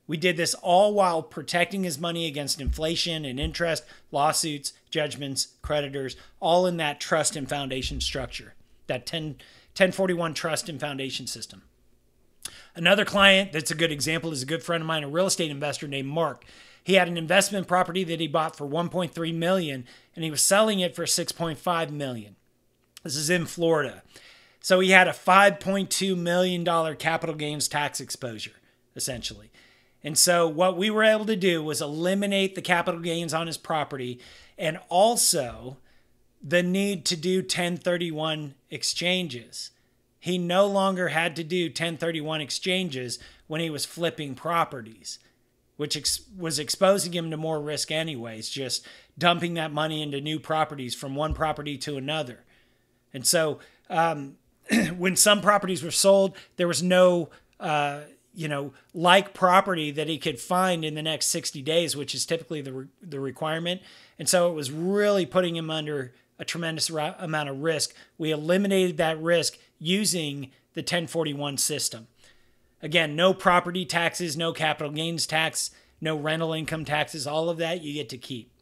We did this all while protecting his money against inflation and interest, lawsuits, judgments, creditors, all in that trust and foundation structure, that 1041 trust and foundation system. Another client that's a good example is a good friend of mine, a real estate investor named Mark. He had an investment property that he bought for $1.3 million, and he was selling it for $6.5 million. This is in Florida. So he had a $5.2 million capital gains tax exposure, essentially. And so what we were able to do was eliminate the capital gains on his property and also the need to do 1031 exchanges. He no longer had to do 1031 exchanges when he was flipping properties, which was exposing him to more risk anyways, just dumping that money into new properties from one property to another. And so when some properties were sold, there was no, like property that he could find in the next 60 days, which is typically the requirement. And so it was really putting him under a tremendous amount of risk. We eliminated that risk using the 1041 system. Again, no property taxes, no capital gains tax, no rental income taxes, all of that you get to keep.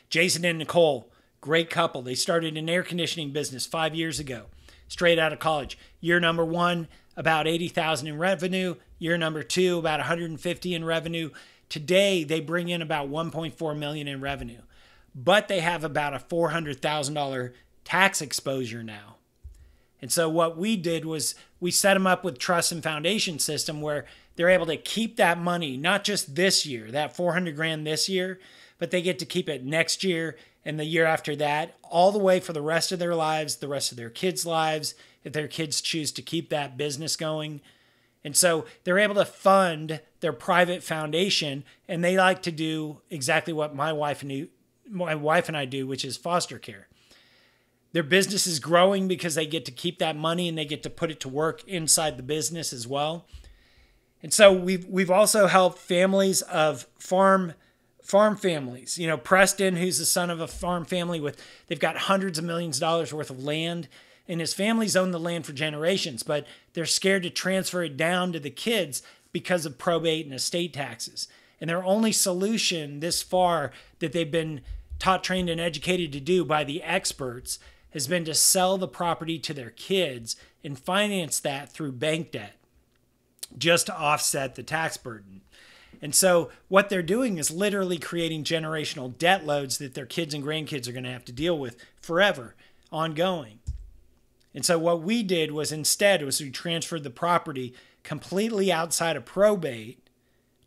Jason and Nicole, great couple. They started an air conditioning business 5 years ago, straight out of college. Year number one, about $80,000 in revenue. Year number two, about $150,000 in revenue. Today, they bring in about $1.4 million in revenue, but they have about a $400,000 tax exposure now. And so what we did was we set them up with trust and foundation system where they're able to keep that money, not just this year, that $400,000 this year, but they get to keep it next year and the year after that, all the way for the rest of their lives, the rest of their kids' lives, if their kids choose to keep that business going. And so they're able to fund their private foundation, and they like to do exactly what my wife and I do, which is foster care. Their business is growing because they get to keep that money and they get to put it to work inside the business as well. And so we've also helped families of farm families. You know, Preston, who's the son of a farm family they've got hundreds of millions of dollars worth of land, and his family's owned the land for generations, but they're scared to transfer it down to the kids because of probate and estate taxes. And their only solution this far that they've been taught, trained, and educated to do by the experts has been to sell the property to their kids and finance that through bank debt just to offset the tax burden. And so what they're doing is literally creating generational debt loads that their kids and grandkids are going to have to deal with forever, ongoing. And so what we did was we transferred the property completely outside of probate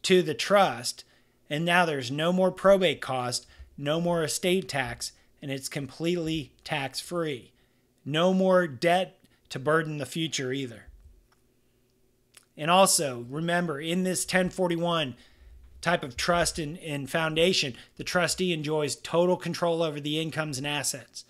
to the trust, and now there's no more probate cost, no more estate tax, and it's completely tax-free. No more debt to burden the future either. And also, remember, in this 1041 type of trust and foundation, the trustee enjoys total control over the incomes and assets.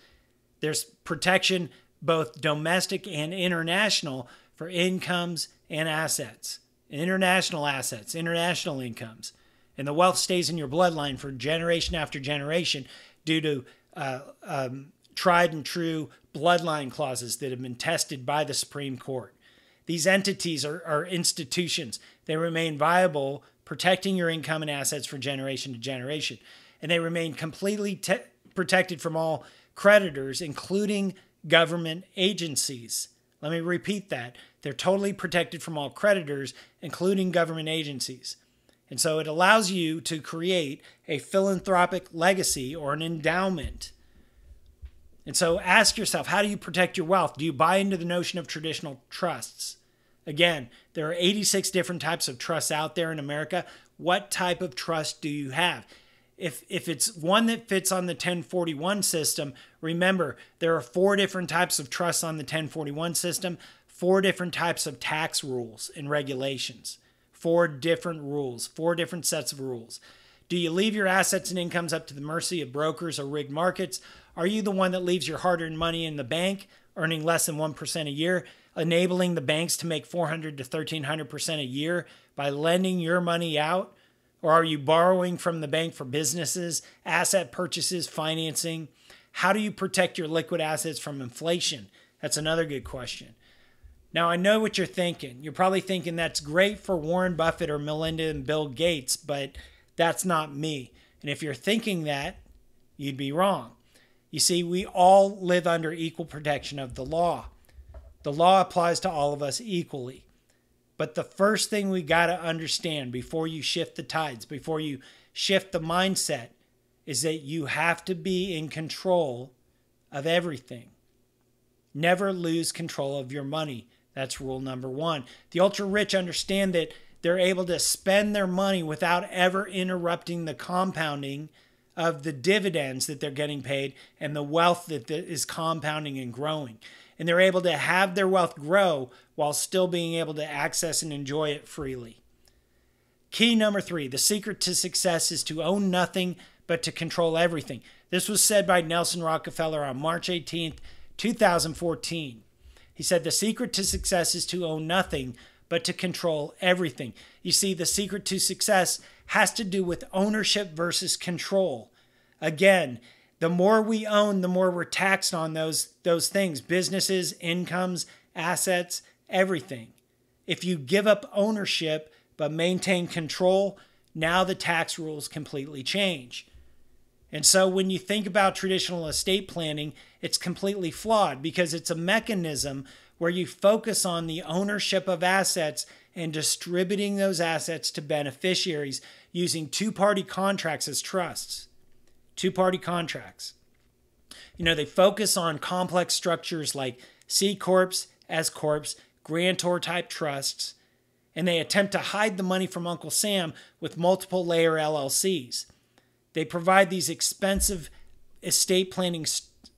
There's protection, both domestic and international, for incomes and assets. International assets, international incomes. And the wealth stays in your bloodline for generation after generation due to tried and true bloodline clauses that have been tested by the Supreme Court. These entities are institutions. They remain viable, protecting your income and assets from generation to generation. And they remain completely protected from all creditors, including government agencies. Let me repeat that. They're totally protected from all creditors, including government agencies. And so it allows you to create a philanthropic legacy or an endowment. And so ask yourself, how do you protect your wealth? Do you buy into the notion of traditional trusts? Again, there are 86 different types of trusts out there in America. What type of trust do you have? If it's one that fits on the 1041 system, remember, there are 4 different types of trusts on the 1041 system, 4 different types of tax rules and regulations, 4 different rules, 4 different sets of rules. Do you leave your assets and incomes up to the mercy of brokers or rigged markets? Are you the one that leaves your hard-earned money in the bank, earning less than 1% a year, enabling the banks to make 400 to 1,300% a year by lending your money out? Or are you borrowing from the bank for businesses, asset purchases, financing? How do you protect your liquid assets from inflation? That's another good question. Now, I know what you're thinking. You're probably thinking that's great for Warren Buffett or Melinda and Bill Gates, but that's not me. And if you're thinking that, you'd be wrong. You see, we all live under equal protection of the law. The law applies to all of us equally. But the first thing we got to understand before you shift the tides, before you shift the mindset, is that you have to be in control of everything. Never lose control of your money. That's rule number 1. The ultra rich understand that they're able to spend their money without ever interrupting the compounding of the dividends that they're getting paid and the wealth that is compounding and growing. And they're able to have their wealth grow while still being able to access and enjoy it freely. Key number 3, the secret to success is to own nothing but to control everything. This was said by Nelson Rockefeller on March 18th, 2014. He said, the secret to success is to own nothing but to control everything. You see, the secret to success has to do with ownership versus control. Again, the more we own, the more we're taxed on those things, businesses, incomes, assets, everything. If you give up ownership but maintain control, now the tax rules completely change. And so when you think about traditional estate planning, it's completely flawed because it's a mechanism where you focus on the ownership of assets and distributing those assets to beneficiaries using two-party contracts as trusts. Two-party contracts. You know, they focus on complex structures like C Corps, S Corps, grantor-type trusts, and they attempt to hide the money from Uncle Sam with multiple layer LLCs. They provide these expensive estate planning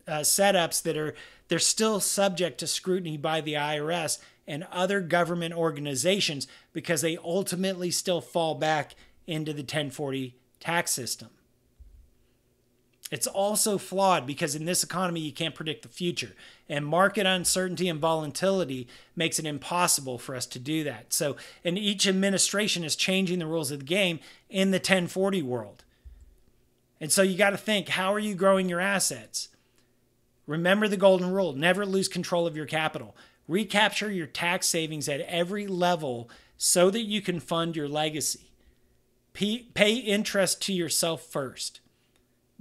setups that they're still subject to scrutiny by the IRS and other government organizations because they ultimately still fall back into the 1040 tax system. It's also flawed because in this economy, you can't predict the future. And market uncertainty and volatility makes it impossible for us to do that. So, and each administration is changing the rules of the game in the 1040 world. And so you got to think, how are you growing your assets? Remember the golden rule, never lose control of your capital. Recapture your tax savings at every level so that you can fund your legacy. Pay interest to yourself first.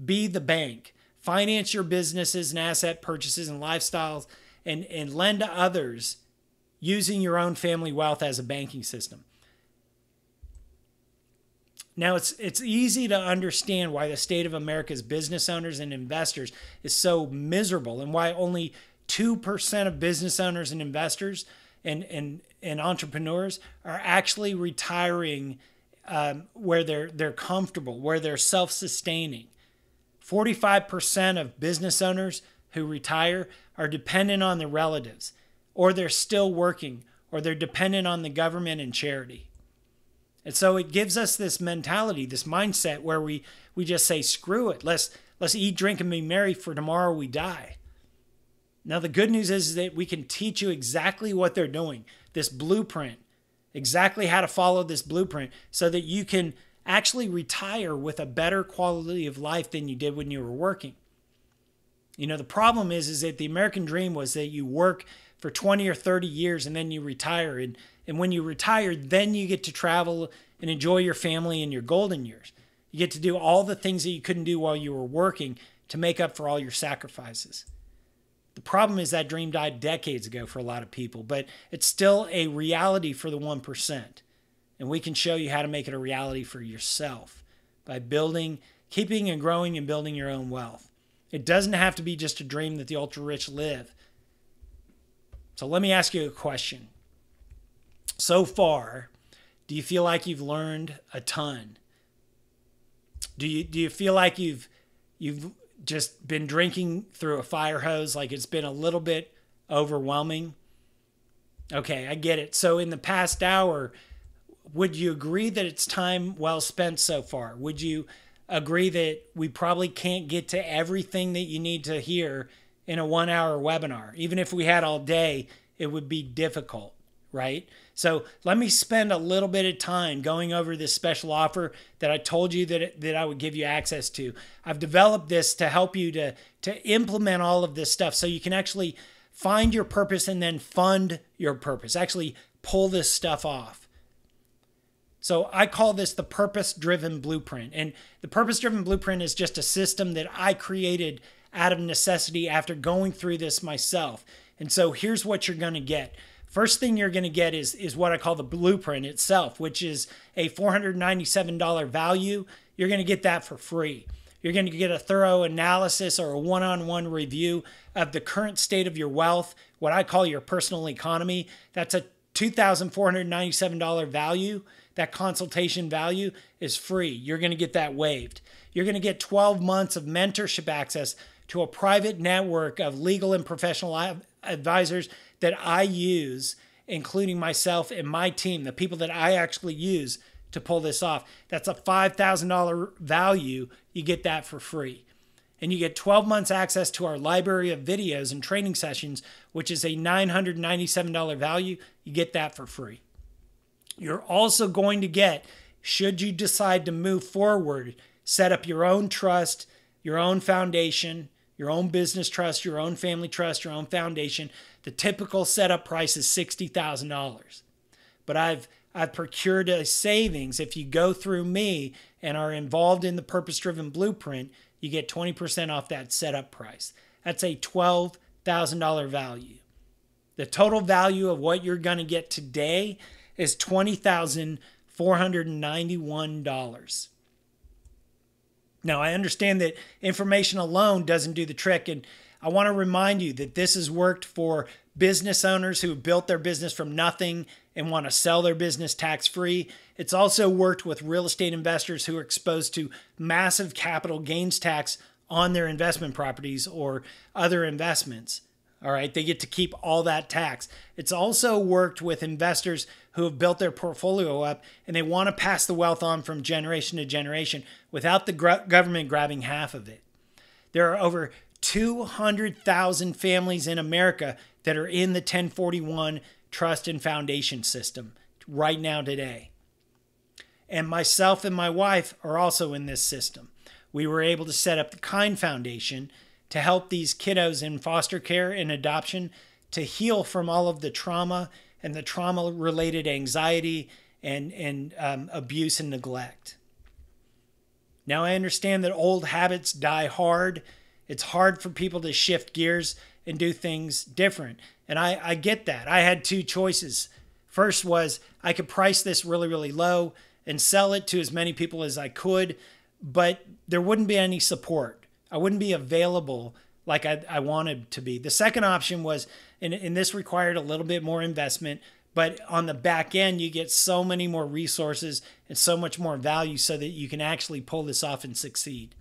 Be the bank. Finance your businesses and asset purchases and lifestyles and lend to others using your own family wealth as a banking system. Now, it's easy to understand why the state of America's business owners and investors is so miserable and why only 2% of business owners and investors and entrepreneurs are actually retiring where they're comfortable, where they're self-sustaining. 45% of business owners who retire are dependent on their relatives, or they're still working, or they're dependent on the government and charity. And so it gives us this mentality, this mindset where we just say, screw it. Let's eat, drink, and be merry, for tomorrow we die. Now, the good news is that we can teach you exactly what they're doing, this blueprint, exactly how to follow this blueprint so that you can actually retire with a better quality of life than you did when you were working. You know, the problem is that the American dream was that you work for 20 or 30 years and then you retire. And when you retire, then you get to travel and enjoy your family in your golden years. You get to do all the things that you couldn't do while you were working to make up for all your sacrifices. The problem is that dream died decades ago for a lot of people, but it's still a reality for the 1%. And we can show you how to make it a reality for yourself by building, keeping and growing and building your own wealth. It doesn't have to be just a dream that the ultra rich live. So let me ask you a question. So far, do you feel like you've learned a ton? Do you feel like you've just been drinking through a fire hose, like it's been a little bit overwhelming? Okay, I get it. So in the past hour, would you agree that it's time well spent so far? Would you agree that we probably can't get to everything that you need to hear in a 1-hour webinar? Even if we had all day, it would be difficult, right? So let me spend a little bit of time going over this special offer that I told you that I would give you access to. I've developed this to help you to implement all of this stuff so you can actually find your purpose and then fund your purpose. Actually pull this stuff off. So I call this the purpose-driven blueprint. And the purpose-driven blueprint is just a system that I created out of necessity after going through this myself. And so here's what you're going to get. First thing you're going to get is what I call the blueprint itself, which is a $497 value. You're going to get that for free. You're going to get a thorough analysis or a one-on-one review of the current state of your wealth, what I call your personal economy. That's a $2,497 value. That consultation value is free. You're going to get that waived. You're going to get 12 months of mentorship access to a private network of legal and professional advisors that I use, including myself and my team, the people that I actually use to pull this off. That's a $5,000 value. You get that for free. And you get 12 months access to our library of videos and training sessions, which is a $997 value. You get that for free. You're also going to get, should you decide to move forward, set up your own trust, your own foundation, your own business trust, your own family trust, your own foundation. The typical setup price is $60,000. But I've procured a savings. If you go through me and are involved in the purpose-driven blueprint, you get 20% off that setup price. That's a $12,000 value. The total value of what you're going to get today is $20,491. Now, I understand that information alone doesn't do the trick, and I want to remind you that this has worked for business owners who have built their business from nothing and want to sell their business tax-free. It's also worked with real estate investors who are exposed to massive capital gains tax on their investment properties or other investments. All right, they get to keep all that tax. It's also worked with investors who have built their portfolio up and they want to pass the wealth on from generation to generation without the government grabbing half of it. There are over 200,000 families in America that are in the 1041 trust and foundation system right now today. And myself and my wife are also in this system. We were able to set up the Kind Foundation to help these kiddos in foster care and adoption to heal from all of the trauma and the trauma-related anxiety and abuse and neglect. Now, I understand that old habits die hard. It's hard for people to shift gears and do things different. And I get that. I had two choices. First was I could price this really, really low and sell it to as many people as I could, but there wouldn't be any support. I wouldn't be available like I wanted to be. The second option was, and this required a little bit more investment, but on the back end, you get so many more resources and so much more value so that you can actually pull this off and succeed.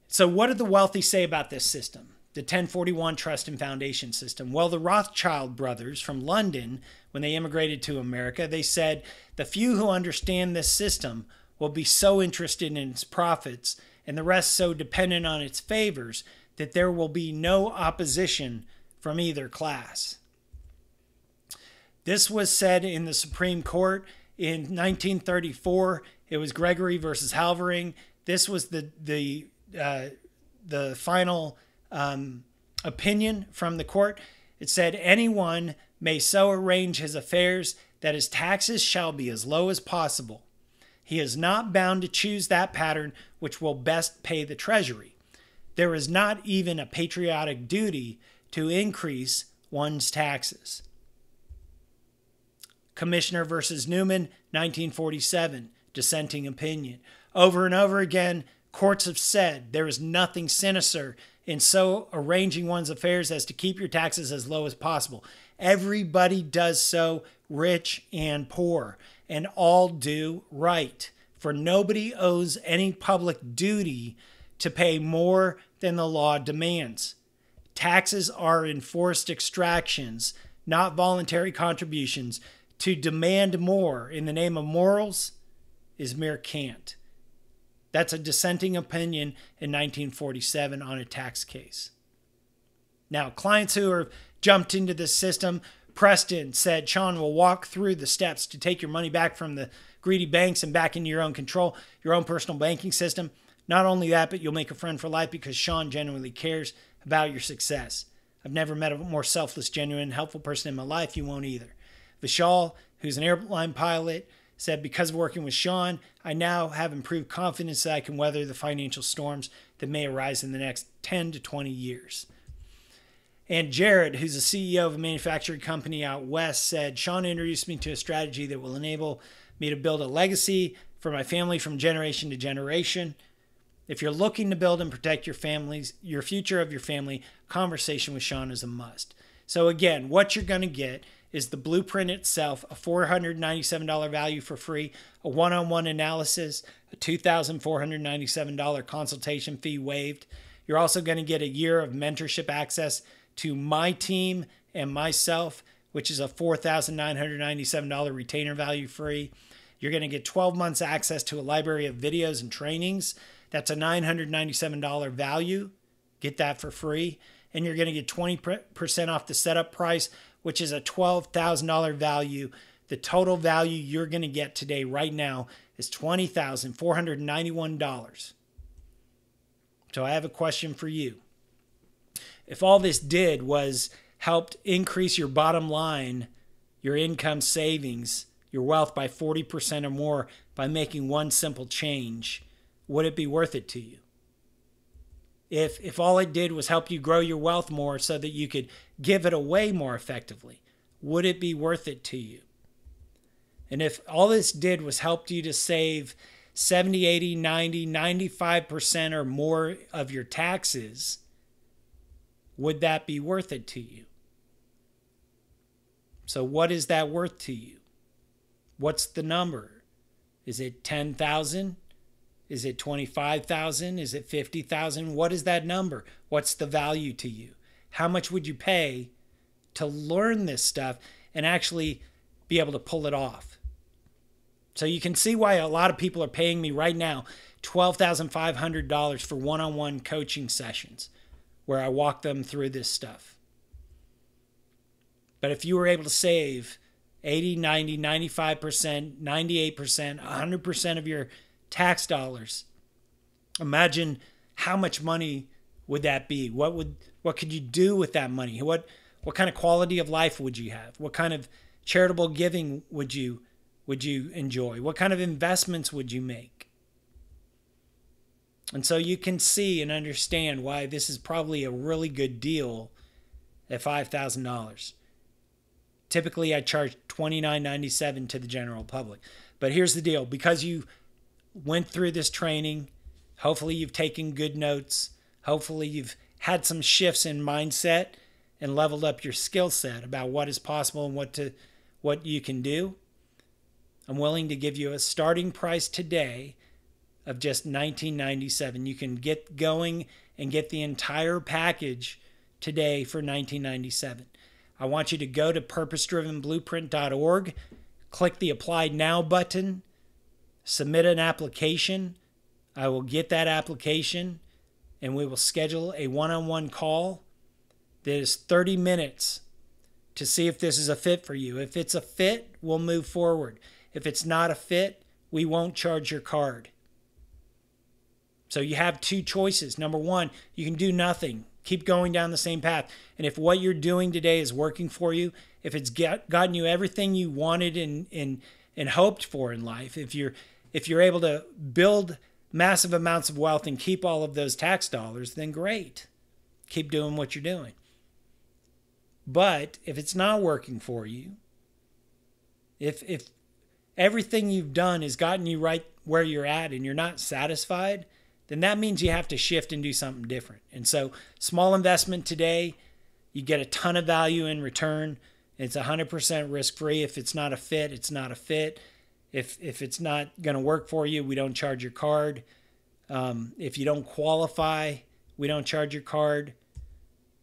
So what did the wealthy say about this system, the 1041 Trust and Foundation system? Well, the Rothschild brothers from London, when they immigrated to America, they said, the few who understand this system will be so interested in its profits and the rest so dependent on its favors that there will be no opposition from either class. This was said in the Supreme Court in 1934. It was Gregory versus Halvering. This was the final opinion from the court. It said, anyone may so arrange his affairs that his taxes shall be as low as possible. He is not bound to choose that pattern which will best pay the Treasury. there is not even a patriotic duty to increase one's taxes. Commissioner versus Newman, 1947, dissenting opinion. Over and over again, courts have said there is nothing sinister in so arranging one's affairs as to keep your taxes as low as possible. Everybody does so, rich and poor, and all do right. For nobody owes any public duty to pay more than the law demands. Taxes are enforced extractions, not voluntary contributions. To demand more in the name of morals is mere cant. That's a dissenting opinion in 1947 on a tax case. Now, clients who have jumped into this system, Preston said, Sean will walk through the steps to take your money back from the greedy banks and back into your own control, your own personal banking system. Not only that, but you'll make a friend for life because Sean genuinely cares about your success. I've never met a more selfless, genuine, helpful person in my life. You won't either. Vishal, who's an airline pilot, said, because of working with Sean, I now have improved confidence that I can weather the financial storms that may arise in the next 10 to 20 years. And Jared, who's the CEO of a manufacturing company out west, said, Sean introduced me to a strategy that will enable me to build a legacy for my family from generation to generation. If you're looking to build and protect your future of your family, conversation with Sean is a must. So again, what you're going to get is the blueprint itself, a $497 value for free, a one-on-one analysis, a $2,497 consultation fee waived. You're also going to get a year of mentorship access to my team and myself, which is a $4,997 retainer value free. You're going to get 12 months access to a library of videos and trainings. That's a $997 value. Get that for free. And you're going to get 20% off the setup price, which is a $12,000 value. The total value you're going to get today, right now, is $20,491. So I have a question for you. If all this did was helped increase your bottom line, your income savings, your wealth by 40% or more by making one simple change, would it be worth it to you? If all it did was help you grow your wealth more so that you could give it away more effectively, would it be worth it to you? And if all this did was help you to save 70, 80, 90, 95% or more of your taxes, would that be worth it to you? So what is that worth to you? What's the number? Is it 10,000? Is it 25,000? Is it 50,000? What is that number? What's the value to you? How much would you pay to learn this stuff and actually be able to pull it off? So you can see why a lot of people are paying me right now $12,500 for one-on-one coaching sessions where I walk them through this stuff. But if you were able to save 80, 90, 95%, 98%, 100% of your tax dollars, imagine how much money would that be? What could you do with that money? What kind of quality of life would you have? What kind of charitable giving would you enjoy? What kind of investments would you make? And so you can see and understand why this is probably a really good deal at $5,000. Typically, I charge $29.97 to the general public. But here's the deal. Because you went through this training, hopefully you've taken good notes, hopefully you've had some shifts in mindset and leveled up your skill set about what is possible and what you can do. I'm willing to give you a starting price today of just $19.97. You can get going and get the entire package today for $19.97. I want you to go to purposedrivenblueprint.org, click the Apply Now button, submit an application. I will get that application and we will schedule a one-on-one call that is 30 minutes to see if this is a fit for you. If it's a fit, we'll move forward. If it's not a fit, we won't charge your card. So you have two choices. Number one, you can do nothing. Keep going down the same path. And if what you're doing today is working for you, if it's gotten you everything you wanted and hoped for in life, if you're able to build massive amounts of wealth and keep all of those tax dollars, then great. Keep doing what you're doing. But if it's not working for you, if everything you've done has gotten you right where you're at and you're not satisfied, then that means you have to shift and do something different. And so small investment today, you get a ton of value in return. It's 100% risk-free. If it's not a fit, it's not a fit. If it's not going to work for you, we don't charge your card. If you don't qualify, we don't charge your card.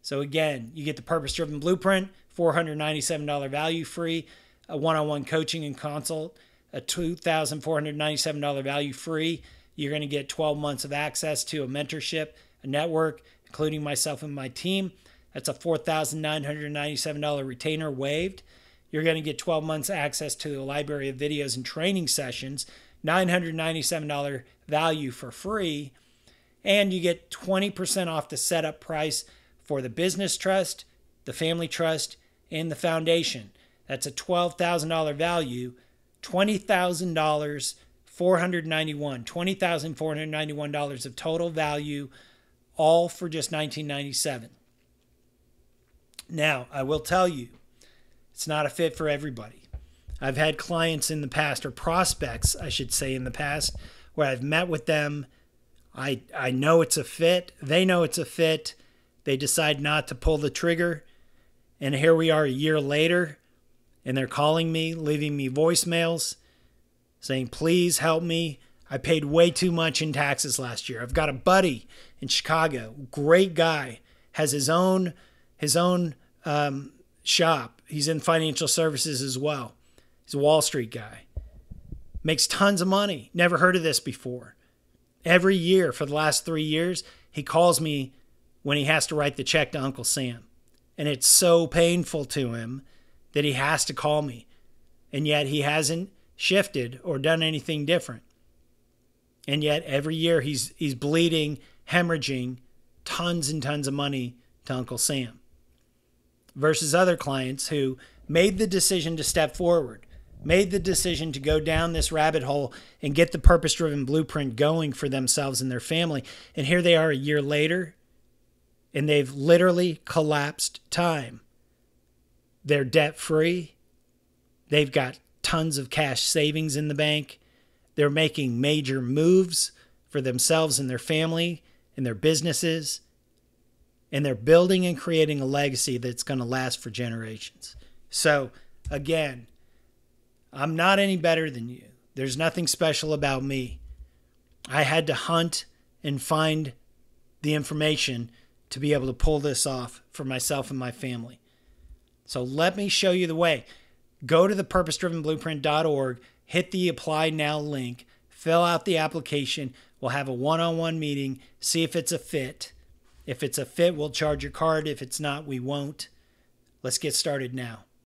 So again, you get the Purpose-Driven Blueprint, $497 value free, a one-on-one coaching and consult, a $2,497 value free. You're going to get 12 months of access to a mentorship, a network, including myself and my team. That's a $4,997 retainer waived. You're going to get 12 months access to the library of videos and training sessions, $997 value for free, and you get 20% off the setup price for the business trust, the family trust, and the foundation. That's a $12,000 value, $20,491, $20,491 of total value, all for just $1997. Now, I will tell you, it's not a fit for everybody. I've had clients in the past, or prospects, I should say, in the past, where I've met with them. I know it's a fit. They know it's a fit. They decide not to pull the trigger. And here we are a year later, and they're calling me, leaving me voicemails, saying, please help me. I paid way too much in taxes last year. I've got a buddy in Chicago, great guy, has his own shop. He's in financial services as well. He's a Wall Street guy. Makes tons of money. Never heard of this before. Every year for the last 3 years, he calls me when he has to write the check to Uncle Sam. And it's so painful to him that he has to call me. And yet he hasn't shifted or done anything different. And yet every year he's bleeding, hemorrhaging tons and tons of money to Uncle Sam. Versus other clients who made the decision to step forward, made the decision to go down this rabbit hole and get the Purpose-Driven Blueprint going for themselves and their family. And here they are a year later, and they've literally collapsed time. They're debt-free. They've got tons of cash savings in the bank. They're making major moves for themselves and their family and their businesses. And they're building and creating a legacy that's going to last for generations. So, again, I'm not any better than you. There's nothing special about me. I had to hunt and find the information to be able to pull this off for myself and my family. So let me show you the way. Go to the purposedrivenblueprint.org, hit the Apply Now link, fill out the application. We'll have a one-on-one meeting, see if it's a fit. If it's a fit, we'll charge your card. If it's not, we won't. Let's get started now.